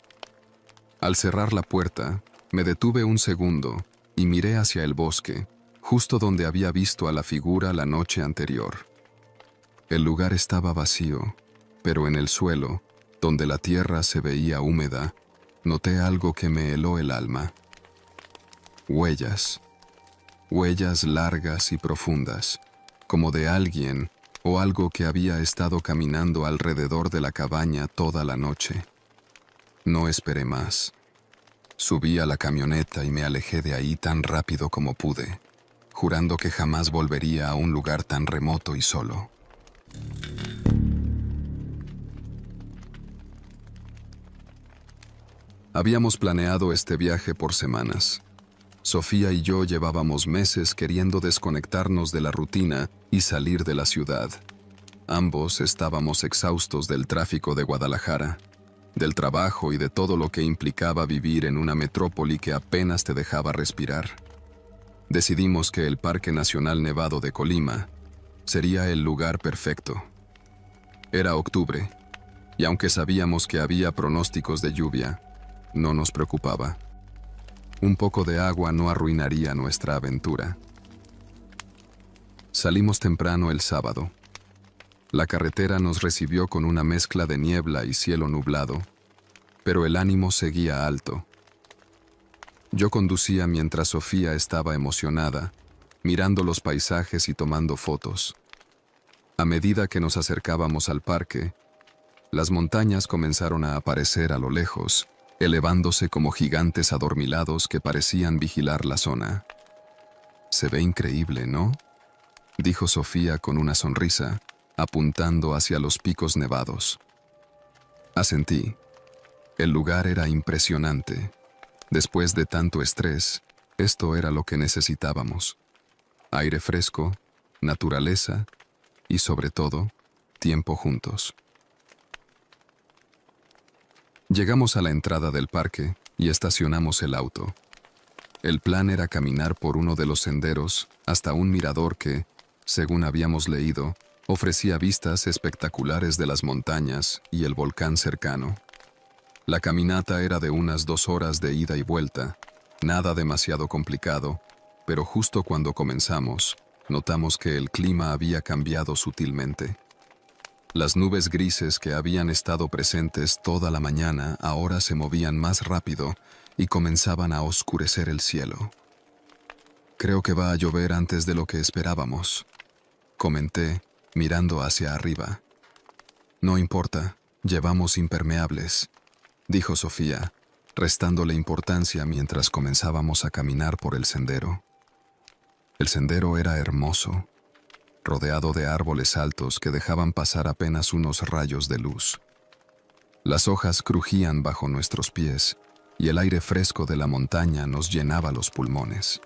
[SPEAKER 1] Al cerrar la puerta, me detuve un segundo y miré hacia el bosque, justo donde había visto a la figura la noche anterior. El lugar estaba vacío, pero en el suelo, donde la tierra se veía húmeda, noté algo que me heló el alma. Huellas. Huellas largas y profundas, como de alguien o algo que había estado caminando alrededor de la cabaña toda la noche. No esperé más. Subí a la camioneta y me alejé de ahí tan rápido como pude, jurando que jamás volvería a un lugar tan remoto y solo. Habíamos planeado este viaje por semanas. Sofía y yo llevábamos meses queriendo desconectarnos de la rutina y salir de la ciudad. Ambos estábamos exhaustos del tráfico de Guadalajara, del trabajo y de todo lo que implicaba vivir en una metrópoli que apenas te dejaba respirar. Decidimos que el Parque Nacional Nevado de Colima sería el lugar perfecto. Era octubre, y aunque sabíamos que había pronósticos de lluvia, no nos preocupaba. Un poco de agua no arruinaría nuestra aventura. Salimos temprano el sábado. La carretera nos recibió con una mezcla de niebla y cielo nublado, pero el ánimo seguía alto. Yo conducía mientras Sofía estaba emocionada, mirando los paisajes y tomando fotos. A medida que nos acercábamos al parque, las montañas comenzaron a aparecer a lo lejos, elevándose como gigantes adormilados que parecían vigilar la zona. «Se ve increíble, ¿no?», dijo Sofía con una sonrisa, apuntando hacia los picos nevados. Asentí. El lugar era impresionante. Después de tanto estrés, esto era lo que necesitábamos. Aire fresco, naturaleza y, sobre todo, tiempo juntos. Llegamos a la entrada del parque y estacionamos el auto. El plan era caminar por uno de los senderos hasta un mirador que, según habíamos leído, ofrecía vistas espectaculares de las montañas y el volcán cercano. La caminata era de unas 2 horas de ida y vuelta, nada demasiado complicado, pero justo cuando comenzamos, notamos que el clima había cambiado sutilmente. Las nubes grises que habían estado presentes toda la mañana ahora se movían más rápido y comenzaban a oscurecer el cielo. «Creo que va a llover antes de lo que esperábamos», comenté, mirando hacia arriba. «No importa, llevamos impermeables», dijo Sofía, restándole importancia mientras comenzábamos a caminar por el sendero. El sendero era hermoso, rodeado de árboles altos que dejaban pasar apenas unos rayos de luz. Las hojas crujían bajo nuestros pies y el aire fresco de la montaña nos llenaba los pulmones.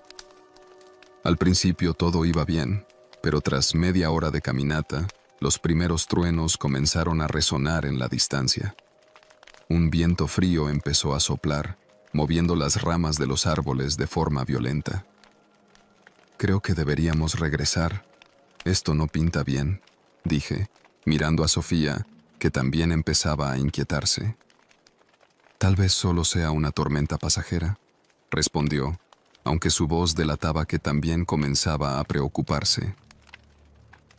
[SPEAKER 1] Al principio todo iba bien, pero tras media hora de caminata, los primeros truenos comenzaron a resonar en la distancia. Un viento frío empezó a soplar, moviendo las ramas de los árboles de forma violenta. «Creo que deberíamos regresar. Esto no pinta bien», dije, mirando a Sofía, que también empezaba a inquietarse. «Tal vez solo sea una tormenta pasajera», respondió, aunque su voz delataba que también comenzaba a preocuparse.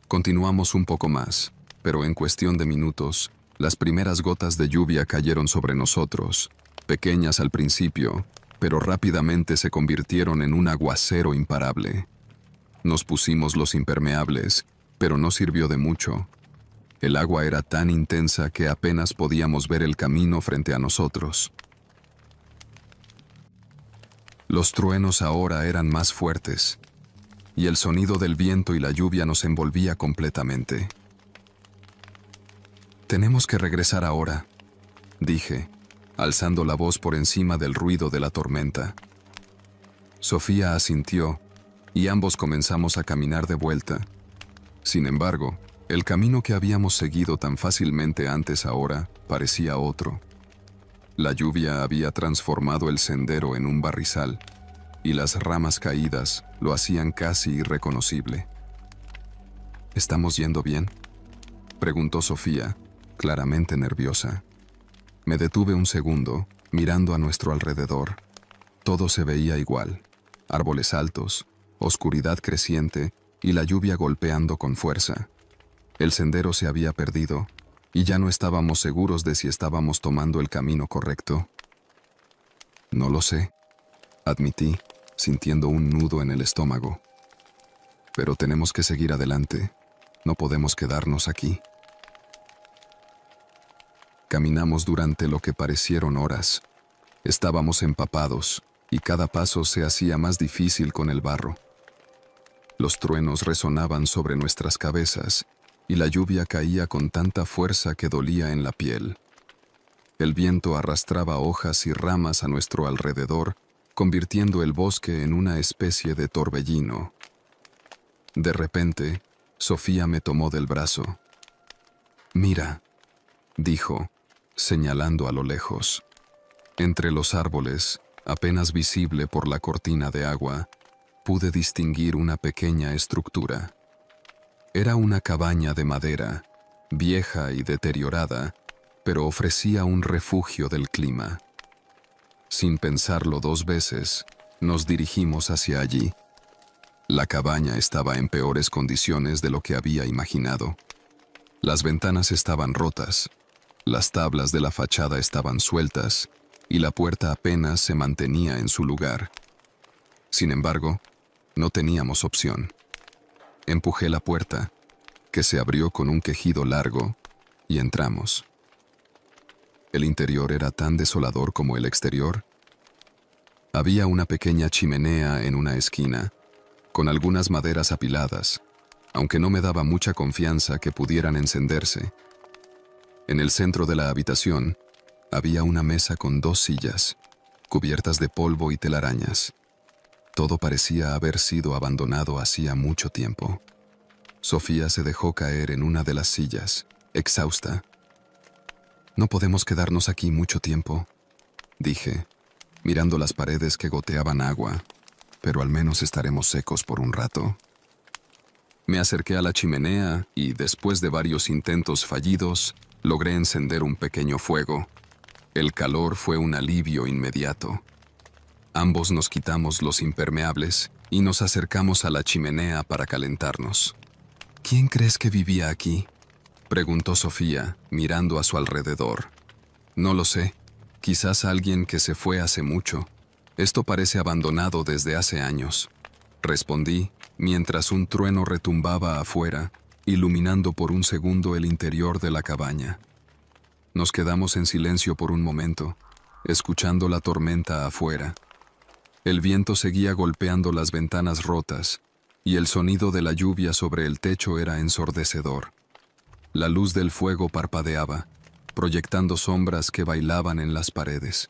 [SPEAKER 1] Continuamos un poco más, pero en cuestión de minutos, las primeras gotas de lluvia cayeron sobre nosotros, pequeñas al principio, pero rápidamente se convirtieron en un aguacero imparable. Nos pusimos los impermeables, pero no sirvió de mucho. El agua era tan intensa que apenas podíamos ver el camino frente a nosotros. Los truenos ahora eran más fuertes, y el sonido del viento y la lluvia nos envolvía completamente. «Tenemos que regresar ahora», dije, alzando la voz por encima del ruido de la tormenta. Sofía asintió, y ambos comenzamos a caminar de vuelta. Sin embargo, el camino que habíamos seguido tan fácilmente antes ahora parecía otro. La lluvia había transformado el sendero en un barrizal, y las ramas caídas lo hacían casi irreconocible. «¿Estamos yendo bien?», preguntó Sofía, claramente nerviosa. Me detuve un segundo, mirando a nuestro alrededor. Todo se veía igual: árboles altos, oscuridad creciente y la lluvia golpeando con fuerza. El sendero se había perdido y ya no estábamos seguros de si estábamos tomando el camino correcto. No lo sé, admití, sintiendo un nudo en el estómago. Pero tenemos que seguir adelante. No podemos quedarnos aquí. Caminamos durante lo que parecieron horas. Estábamos empapados y cada paso se hacía más difícil con el barro. Los truenos resonaban sobre nuestras cabezas y la lluvia caía con tanta fuerza que dolía en la piel. El viento arrastraba hojas y ramas a nuestro alrededor, convirtiendo el bosque en una especie de torbellino. De repente, Sofía me tomó del brazo. «Mira», dijo, señalando a lo lejos. Entre los árboles, apenas visible por la cortina de agua, pude distinguir una pequeña estructura. Era una cabaña de madera, vieja y deteriorada, pero ofrecía un refugio del clima. Sin pensarlo dos veces, nos dirigimos hacia allí. La cabaña estaba en peores condiciones de lo que había imaginado. Las ventanas estaban rotas, las tablas de la fachada estaban sueltas y la puerta apenas se mantenía en su lugar. Sin embargo, no teníamos opción. Empujé la puerta, que se abrió con un quejido largo, y entramos. El interior era tan desolador como el exterior. Había una pequeña chimenea en una esquina, con algunas maderas apiladas, aunque no me daba mucha confianza que pudieran encenderse. En el centro de la habitación había una mesa con 2 sillas, cubiertas de polvo y telarañas. Todo parecía haber sido abandonado hacía mucho tiempo. Sofía se dejó caer en una de las sillas, exhausta. «No podemos quedarnos aquí mucho tiempo», dije, mirando las paredes que goteaban agua, «pero al menos estaremos secos por un rato». Me acerqué a la chimenea y, después de varios intentos fallidos, logré encender un pequeño fuego. El calor fue un alivio inmediato. Ambos nos quitamos los impermeables y nos acercamos a la chimenea para calentarnos. «¿Quién crees que vivía aquí?», preguntó Sofía, mirando a su alrededor. «No lo sé. Quizás alguien que se fue hace mucho. Esto parece abandonado desde hace años», respondí, mientras un trueno retumbaba afuera, iluminando por un segundo el interior de la cabaña. Nos quedamos en silencio por un momento, escuchando la tormenta afuera. El viento seguía golpeando las ventanas rotas, y el sonido de la lluvia sobre el techo era ensordecedor. La luz del fuego parpadeaba, proyectando sombras que bailaban en las paredes.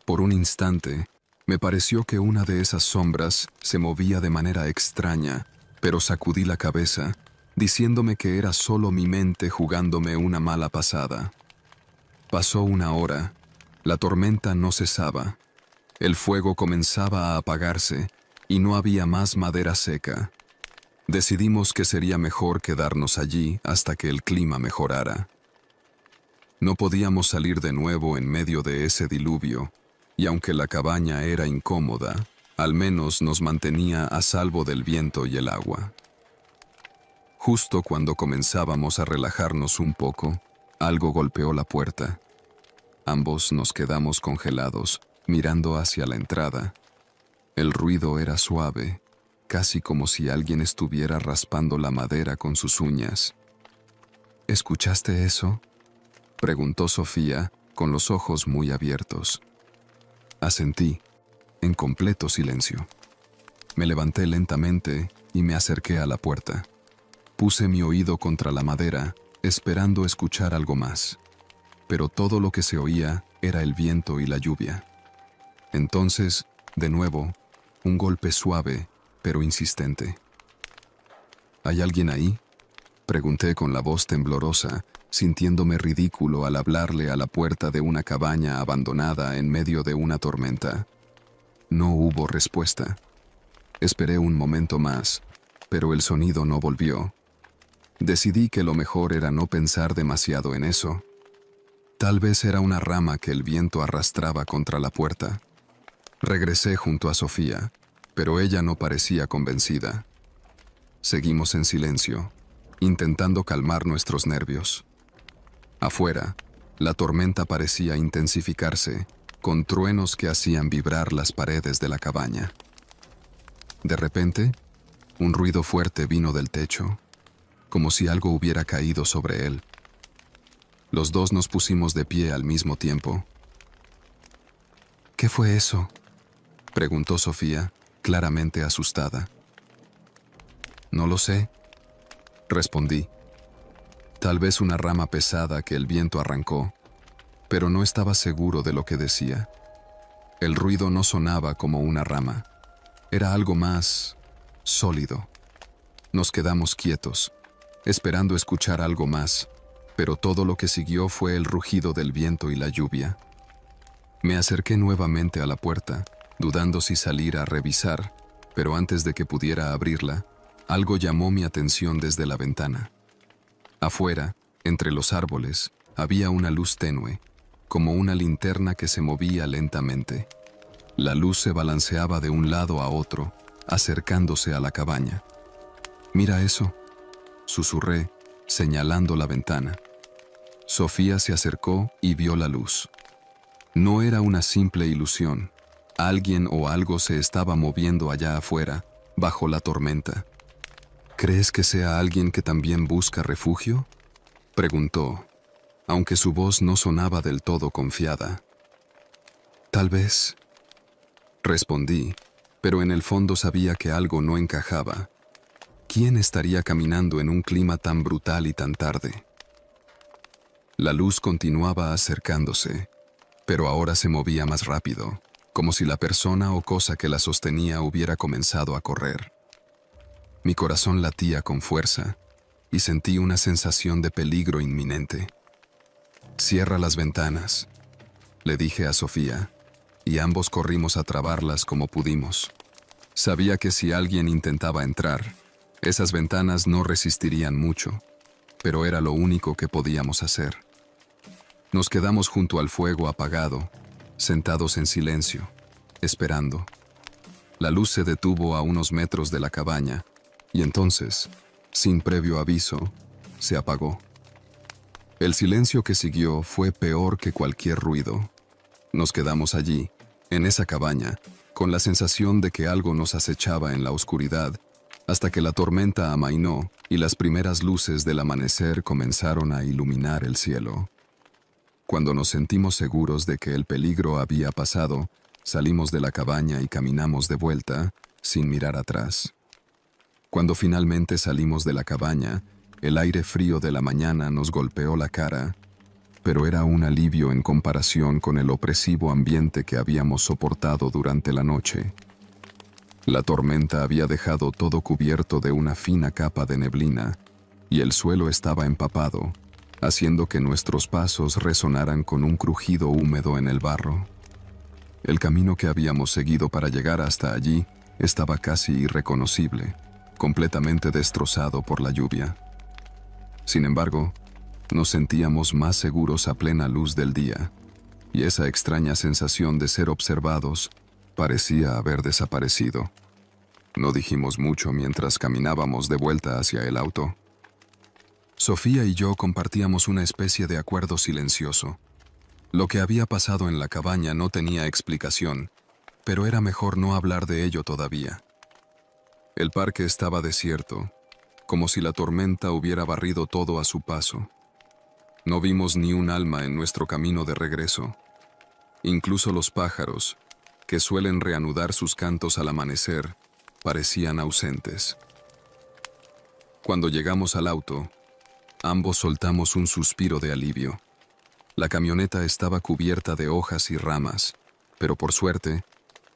[SPEAKER 1] Por un instante, me pareció que una de esas sombras se movía de manera extraña, pero sacudí la cabeza, diciéndome que era solo mi mente jugándome una mala pasada. Pasó una hora. La tormenta no cesaba. El fuego comenzaba a apagarse y no había más madera seca. Decidimos que sería mejor quedarnos allí hasta que el clima mejorara. No podíamos salir de nuevo en medio de ese diluvio, y aunque la cabaña era incómoda, al menos nos mantenía a salvo del viento y el agua. Justo cuando comenzábamos a relajarnos un poco, algo golpeó la puerta. Ambos nos quedamos congelados, mirando hacia la entrada. El ruido era suave, casi como si alguien estuviera raspando la madera con sus uñas. «¿Escuchaste eso?», preguntó Sofía, con los ojos muy abiertos. Asentí, en completo silencio. Me levanté lentamente y me acerqué a la puerta. Puse mi oído contra la madera, esperando escuchar algo más. Pero todo lo que se oía era el viento y la lluvia. Entonces, de nuevo, un golpe suave, pero insistente. «¿Hay alguien ahí?», pregunté con la voz temblorosa, sintiéndome ridículo al hablarle a la puerta de una cabaña abandonada en medio de una tormenta. No hubo respuesta. Esperé un momento más, pero el sonido no volvió. Decidí que lo mejor era no pensar demasiado en eso. Tal vez era una rama que el viento arrastraba contra la puerta. Regresé junto a Sofía. pero ella no parecía convencida. Seguimos en silencio, intentando calmar nuestros nervios. Afuera, la tormenta parecía intensificarse, con truenos que hacían vibrar las paredes de la cabaña. De repente, un ruido fuerte vino del techo, como si algo hubiera caído sobre él. Los dos nos pusimos de pie al mismo tiempo. ¿Qué fue eso?, preguntó Sofía, claramente asustada. No lo sé, respondí. Tal vez una rama pesada que el viento arrancó, pero no estaba seguro de lo que decía. El ruido no sonaba como una rama, era algo más sólido. Nos quedamos quietos, esperando escuchar algo más, pero todo lo que siguió fue el rugido del viento y la lluvia. Me acerqué nuevamente a la puerta, dudando si salir a revisar, pero antes de que pudiera abrirla, algo llamó mi atención desde la ventana. Afuera, entre los árboles, había una luz tenue, como una linterna que se movía lentamente. La luz se balanceaba de un lado a otro, acercándose a la cabaña. «Mira eso», susurré, señalando la ventana. Sofía se acercó y vio la luz. No era una simple ilusión. Alguien o algo se estaba moviendo allá afuera, bajo la tormenta. «¿Crees que sea alguien que también busca refugio?», preguntó, aunque su voz no sonaba del todo confiada. «Tal vez», respondí, pero en el fondo sabía que algo no encajaba. ¿Quién estaría caminando en un clima tan brutal y tan tarde? La luz continuaba acercándose, pero ahora se movía más rápido, como si la persona o cosa que la sostenía hubiera comenzado a correr. Mi corazón latía con fuerza y sentí una sensación de peligro inminente. «Cierra las ventanas», le dije a Sofía, y ambos corrimos a trabarlas como pudimos. Sabía que si alguien intentaba entrar, esas ventanas no resistirían mucho, pero era lo único que podíamos hacer. Nos quedamos junto al fuego apagado, sentados en silencio, esperando. La luz se detuvo a unos metros de la cabaña, y entonces, sin previo aviso, se apagó. El silencio que siguió fue peor que cualquier ruido. Nos quedamos allí, en esa cabaña, con la sensación de que algo nos acechaba en la oscuridad, hasta que la tormenta amainó y las primeras luces del amanecer comenzaron a iluminar el cielo. Cuando nos sentimos seguros de que el peligro había pasado, salimos de la cabaña y caminamos de vuelta, sin mirar atrás. Cuando finalmente salimos de la cabaña, el aire frío de la mañana nos golpeó la cara, pero era un alivio en comparación con el opresivo ambiente que habíamos soportado durante la noche. La tormenta había dejado todo cubierto de una fina capa de neblina, y el suelo estaba empapado, haciendo que nuestros pasos resonaran con un crujido húmedo en el barro. El camino que habíamos seguido para llegar hasta allí estaba casi irreconocible, completamente destrozado por la lluvia. Sin embargo, nos sentíamos más seguros a plena luz del día, y esa extraña sensación de ser observados parecía haber desaparecido. No dijimos mucho mientras caminábamos de vuelta hacia el auto. Sofía y yo compartíamos una especie de acuerdo silencioso. Lo que había pasado en la cabaña no tenía explicación, pero era mejor no hablar de ello todavía. El parque estaba desierto, como si la tormenta hubiera barrido todo a su paso. No vimos ni un alma en nuestro camino de regreso. Incluso los pájaros, que suelen reanudar sus cantos al amanecer, parecían ausentes. Cuando llegamos al auto, ambos soltamos un suspiro de alivio. La camioneta estaba cubierta de hojas y ramas, pero por suerte,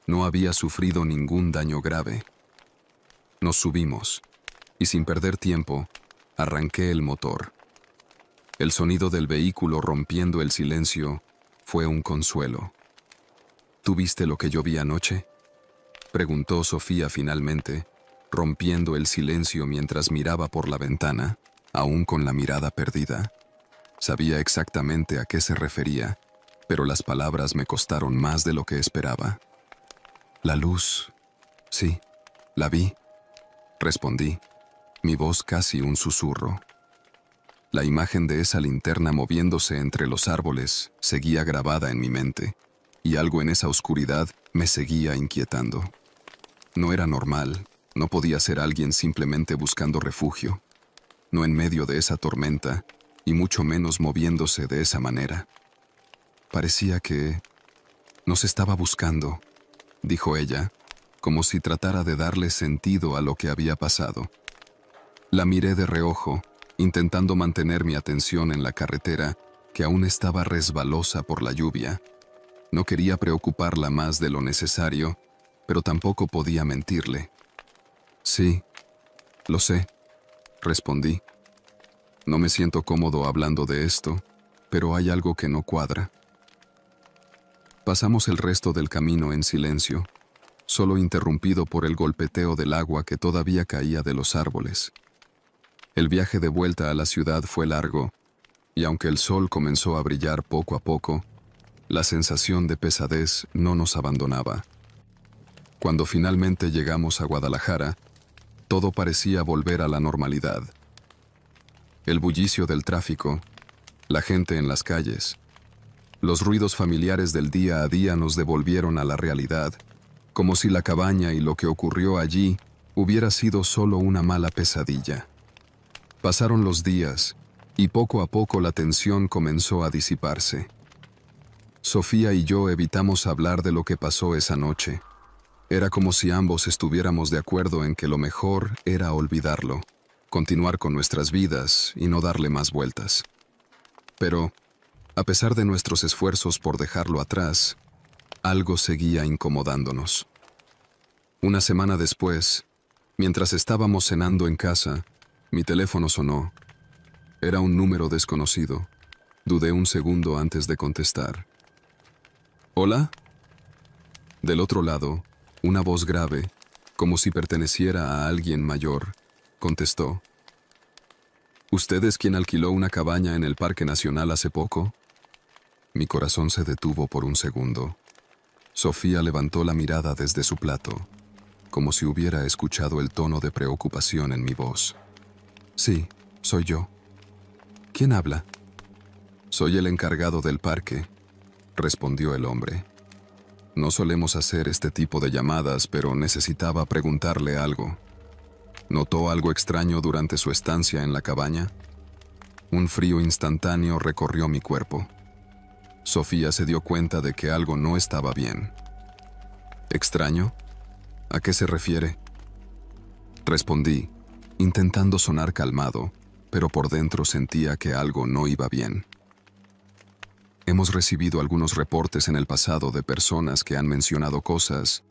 [SPEAKER 1] no había sufrido ningún daño grave. Nos subimos, y sin perder tiempo, arranqué el motor. El sonido del vehículo rompiendo el silencio fue un consuelo. ¿Tú viste lo que yo vi anoche?, preguntó Sofía finalmente, rompiendo el silencio mientras miraba por la ventana, aún con la mirada perdida. Sabía exactamente a qué se refería, pero las palabras me costaron más de lo que esperaba. La luz, Sí, la vi, respondí, mi voz casi un susurro. La imagen de esa linterna moviéndose entre los árboles seguía grabada en mi mente, y algo en esa oscuridad me seguía inquietando. No era normal, no podía ser alguien simplemente buscando refugio, no en medio de esa tormenta, y mucho menos moviéndose de esa manera. Parecía que nos estaba buscando, dijo ella, como si tratara de darle sentido a lo que había pasado. La miré de reojo, intentando mantener mi atención en la carretera, que aún estaba resbalosa por la lluvia. No quería preocuparla más de lo necesario, pero tampoco podía mentirle. Sí, lo sé, respondí. No me siento cómodo hablando de esto, pero hay algo que no cuadra. Pasamos el resto del camino en silencio, solo interrumpido por el golpeteo del agua que todavía caía de los árboles. El viaje de vuelta a la ciudad fue largo, y aunque el sol comenzó a brillar poco a poco, la sensación de pesadez no nos abandonaba. Cuando finalmente llegamos a Guadalajara, todo parecía volver a la normalidad. El bullicio del tráfico, la gente en las calles, los ruidos familiares del día a día nos devolvieron a la realidad, como si la cabaña y lo que ocurrió allí hubiera sido solo una mala pesadilla. Pasaron los días, y poco a poco la tensión comenzó a disiparse. Sofía y yo evitamos hablar de lo que pasó esa noche. Era como si ambos estuviéramos de acuerdo en que lo mejor era olvidarlo, continuar con nuestras vidas y no darle más vueltas. Pero, a pesar de nuestros esfuerzos por dejarlo atrás, algo seguía incomodándonos. Una semana después, mientras estábamos cenando en casa, mi teléfono sonó. Era un número desconocido. Dudé un segundo antes de contestar. ¿Hola? Del otro lado, una voz grave, como si perteneciera a alguien mayor, contestó. ¿Usted es quien alquiló una cabaña en el Parque Nacional hace poco? Mi corazón se detuvo por un segundo. Sofía levantó la mirada desde su plato, como si hubiera escuchado el tono de preocupación en mi voz. Sí, soy yo. ¿Quién habla? Soy el encargado del parque, respondió el hombre. No solemos hacer este tipo de llamadas, pero necesitaba preguntarle algo. ¿Notó algo extraño durante su estancia en la cabaña? Un frío instantáneo recorrió mi cuerpo. Sofía se dio cuenta de que algo no estaba bien. ¿Extraño? ¿A qué se refiere? Respondí, intentando sonar calmado, pero por dentro sentía que algo no iba bien. Hemos recibido algunos reportes en el pasado de personas que han mencionado cosas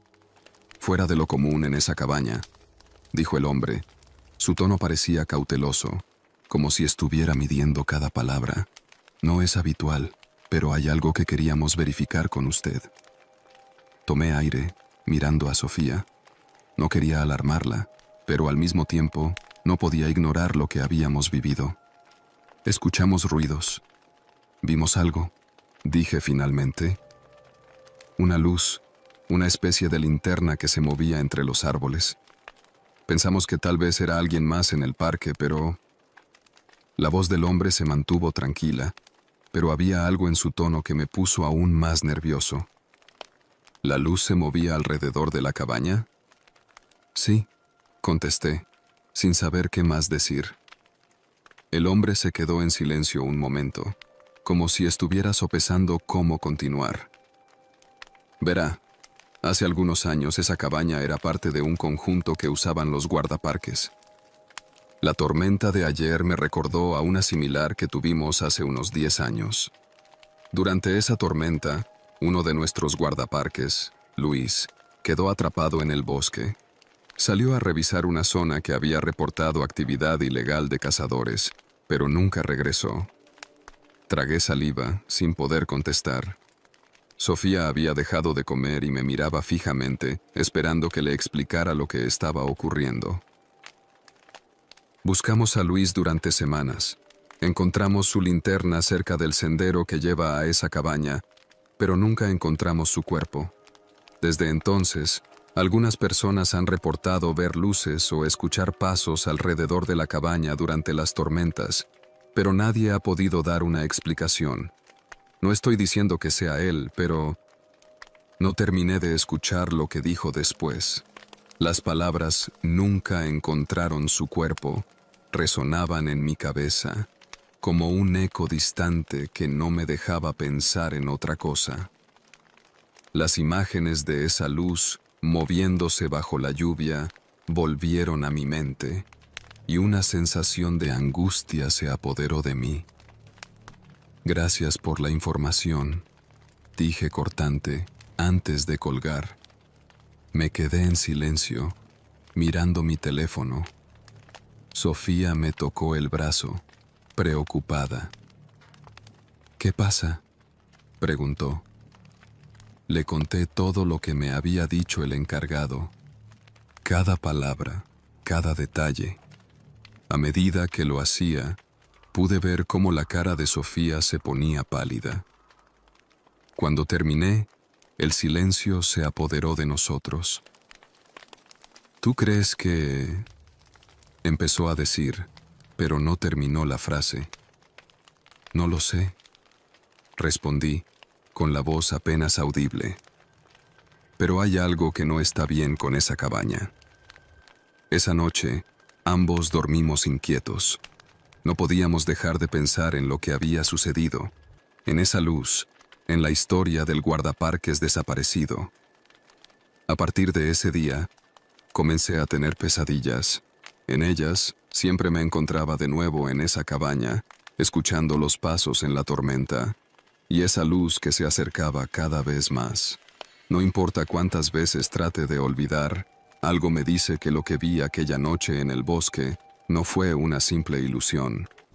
[SPEAKER 1] fuera de lo común en esa cabaña, dijo el hombre. Su tono parecía cauteloso, como si estuviera midiendo cada palabra. No es habitual, pero hay algo que queríamos verificar con usted. Tomé aire, mirando a Sofía. No quería alarmarla, pero al mismo tiempo no podía ignorar lo que habíamos vivido. Escuchamos ruidos. Vimos algo, dije finalmente. Una luz, una especie de linterna que se movía entre los árboles. Pensamos que tal vez era alguien más en el parque, pero... La voz del hombre se mantuvo tranquila, pero había algo en su tono que me puso aún más nervioso. ¿La luz se movía alrededor de la cabaña? Sí, contesté, sin saber qué más decir. El hombre se quedó en silencio un momento, como si estuviera sopesando cómo continuar. Verá, hace algunos años esa cabaña era parte de un conjunto que usaban los guardaparques. La tormenta de ayer me recordó a una similar que tuvimos hace unos 10 años. Durante esa tormenta, uno de nuestros guardaparques, Luis, quedó atrapado en el bosque. Salió a revisar una zona que había reportado actividad ilegal de cazadores, pero nunca regresó. Tragué saliva, sin poder contestar. Sofía había dejado de comer y me miraba fijamente, esperando que le explicara lo que estaba ocurriendo. Buscamos a Luis durante semanas. Encontramos su linterna cerca del sendero que lleva a esa cabaña, pero nunca encontramos su cuerpo. Desde entonces, Algunas personas han reportado ver luces o escuchar pasos alrededor de la cabaña durante las tormentas, pero nadie ha podido dar una explicación. No estoy diciendo que sea él, pero no terminé de escuchar lo que dijo después. Las palabras "nunca encontraron su cuerpo" resonaban en mi cabeza, como un eco distante que no me dejaba pensar en otra cosa. Las imágenes de esa luz, moviéndose bajo la lluvia, volvieron a mi mente, y una sensación de angustia se apoderó de mí. «Gracias por la información», dije cortante, antes de colgar. Me quedé en silencio, mirando mi teléfono. Sofía me tocó el brazo, preocupada. «¿Qué pasa?», preguntó. Le conté todo lo que me había dicho el encargado. Cada palabra, cada detalle. A medida que lo hacía, pude ver cómo la cara de Sofía se ponía pálida. Cuando terminé, el silencio se apoderó de nosotros. «¿Tú crees que...?», empezó a decir, pero no terminó la frase. «No lo sé», respondí, con la voz apenas audible. «Pero hay algo que no está bien con esa cabaña». Esa noche, ambos dormimos inquietos. No podíamos dejar de pensar en lo que había sucedido, en esa luz, en la historia del guardaparques desaparecido. A partir de ese día, comencé a tener pesadillas. En ellas, siempre me encontraba de nuevo en esa cabaña, escuchando los pasos en la tormenta, y esa luz que se acercaba cada vez más. No importa cuántas veces trate de olvidar, algo me dice que lo que vi aquella noche en el bosque no fue una simple ilusión.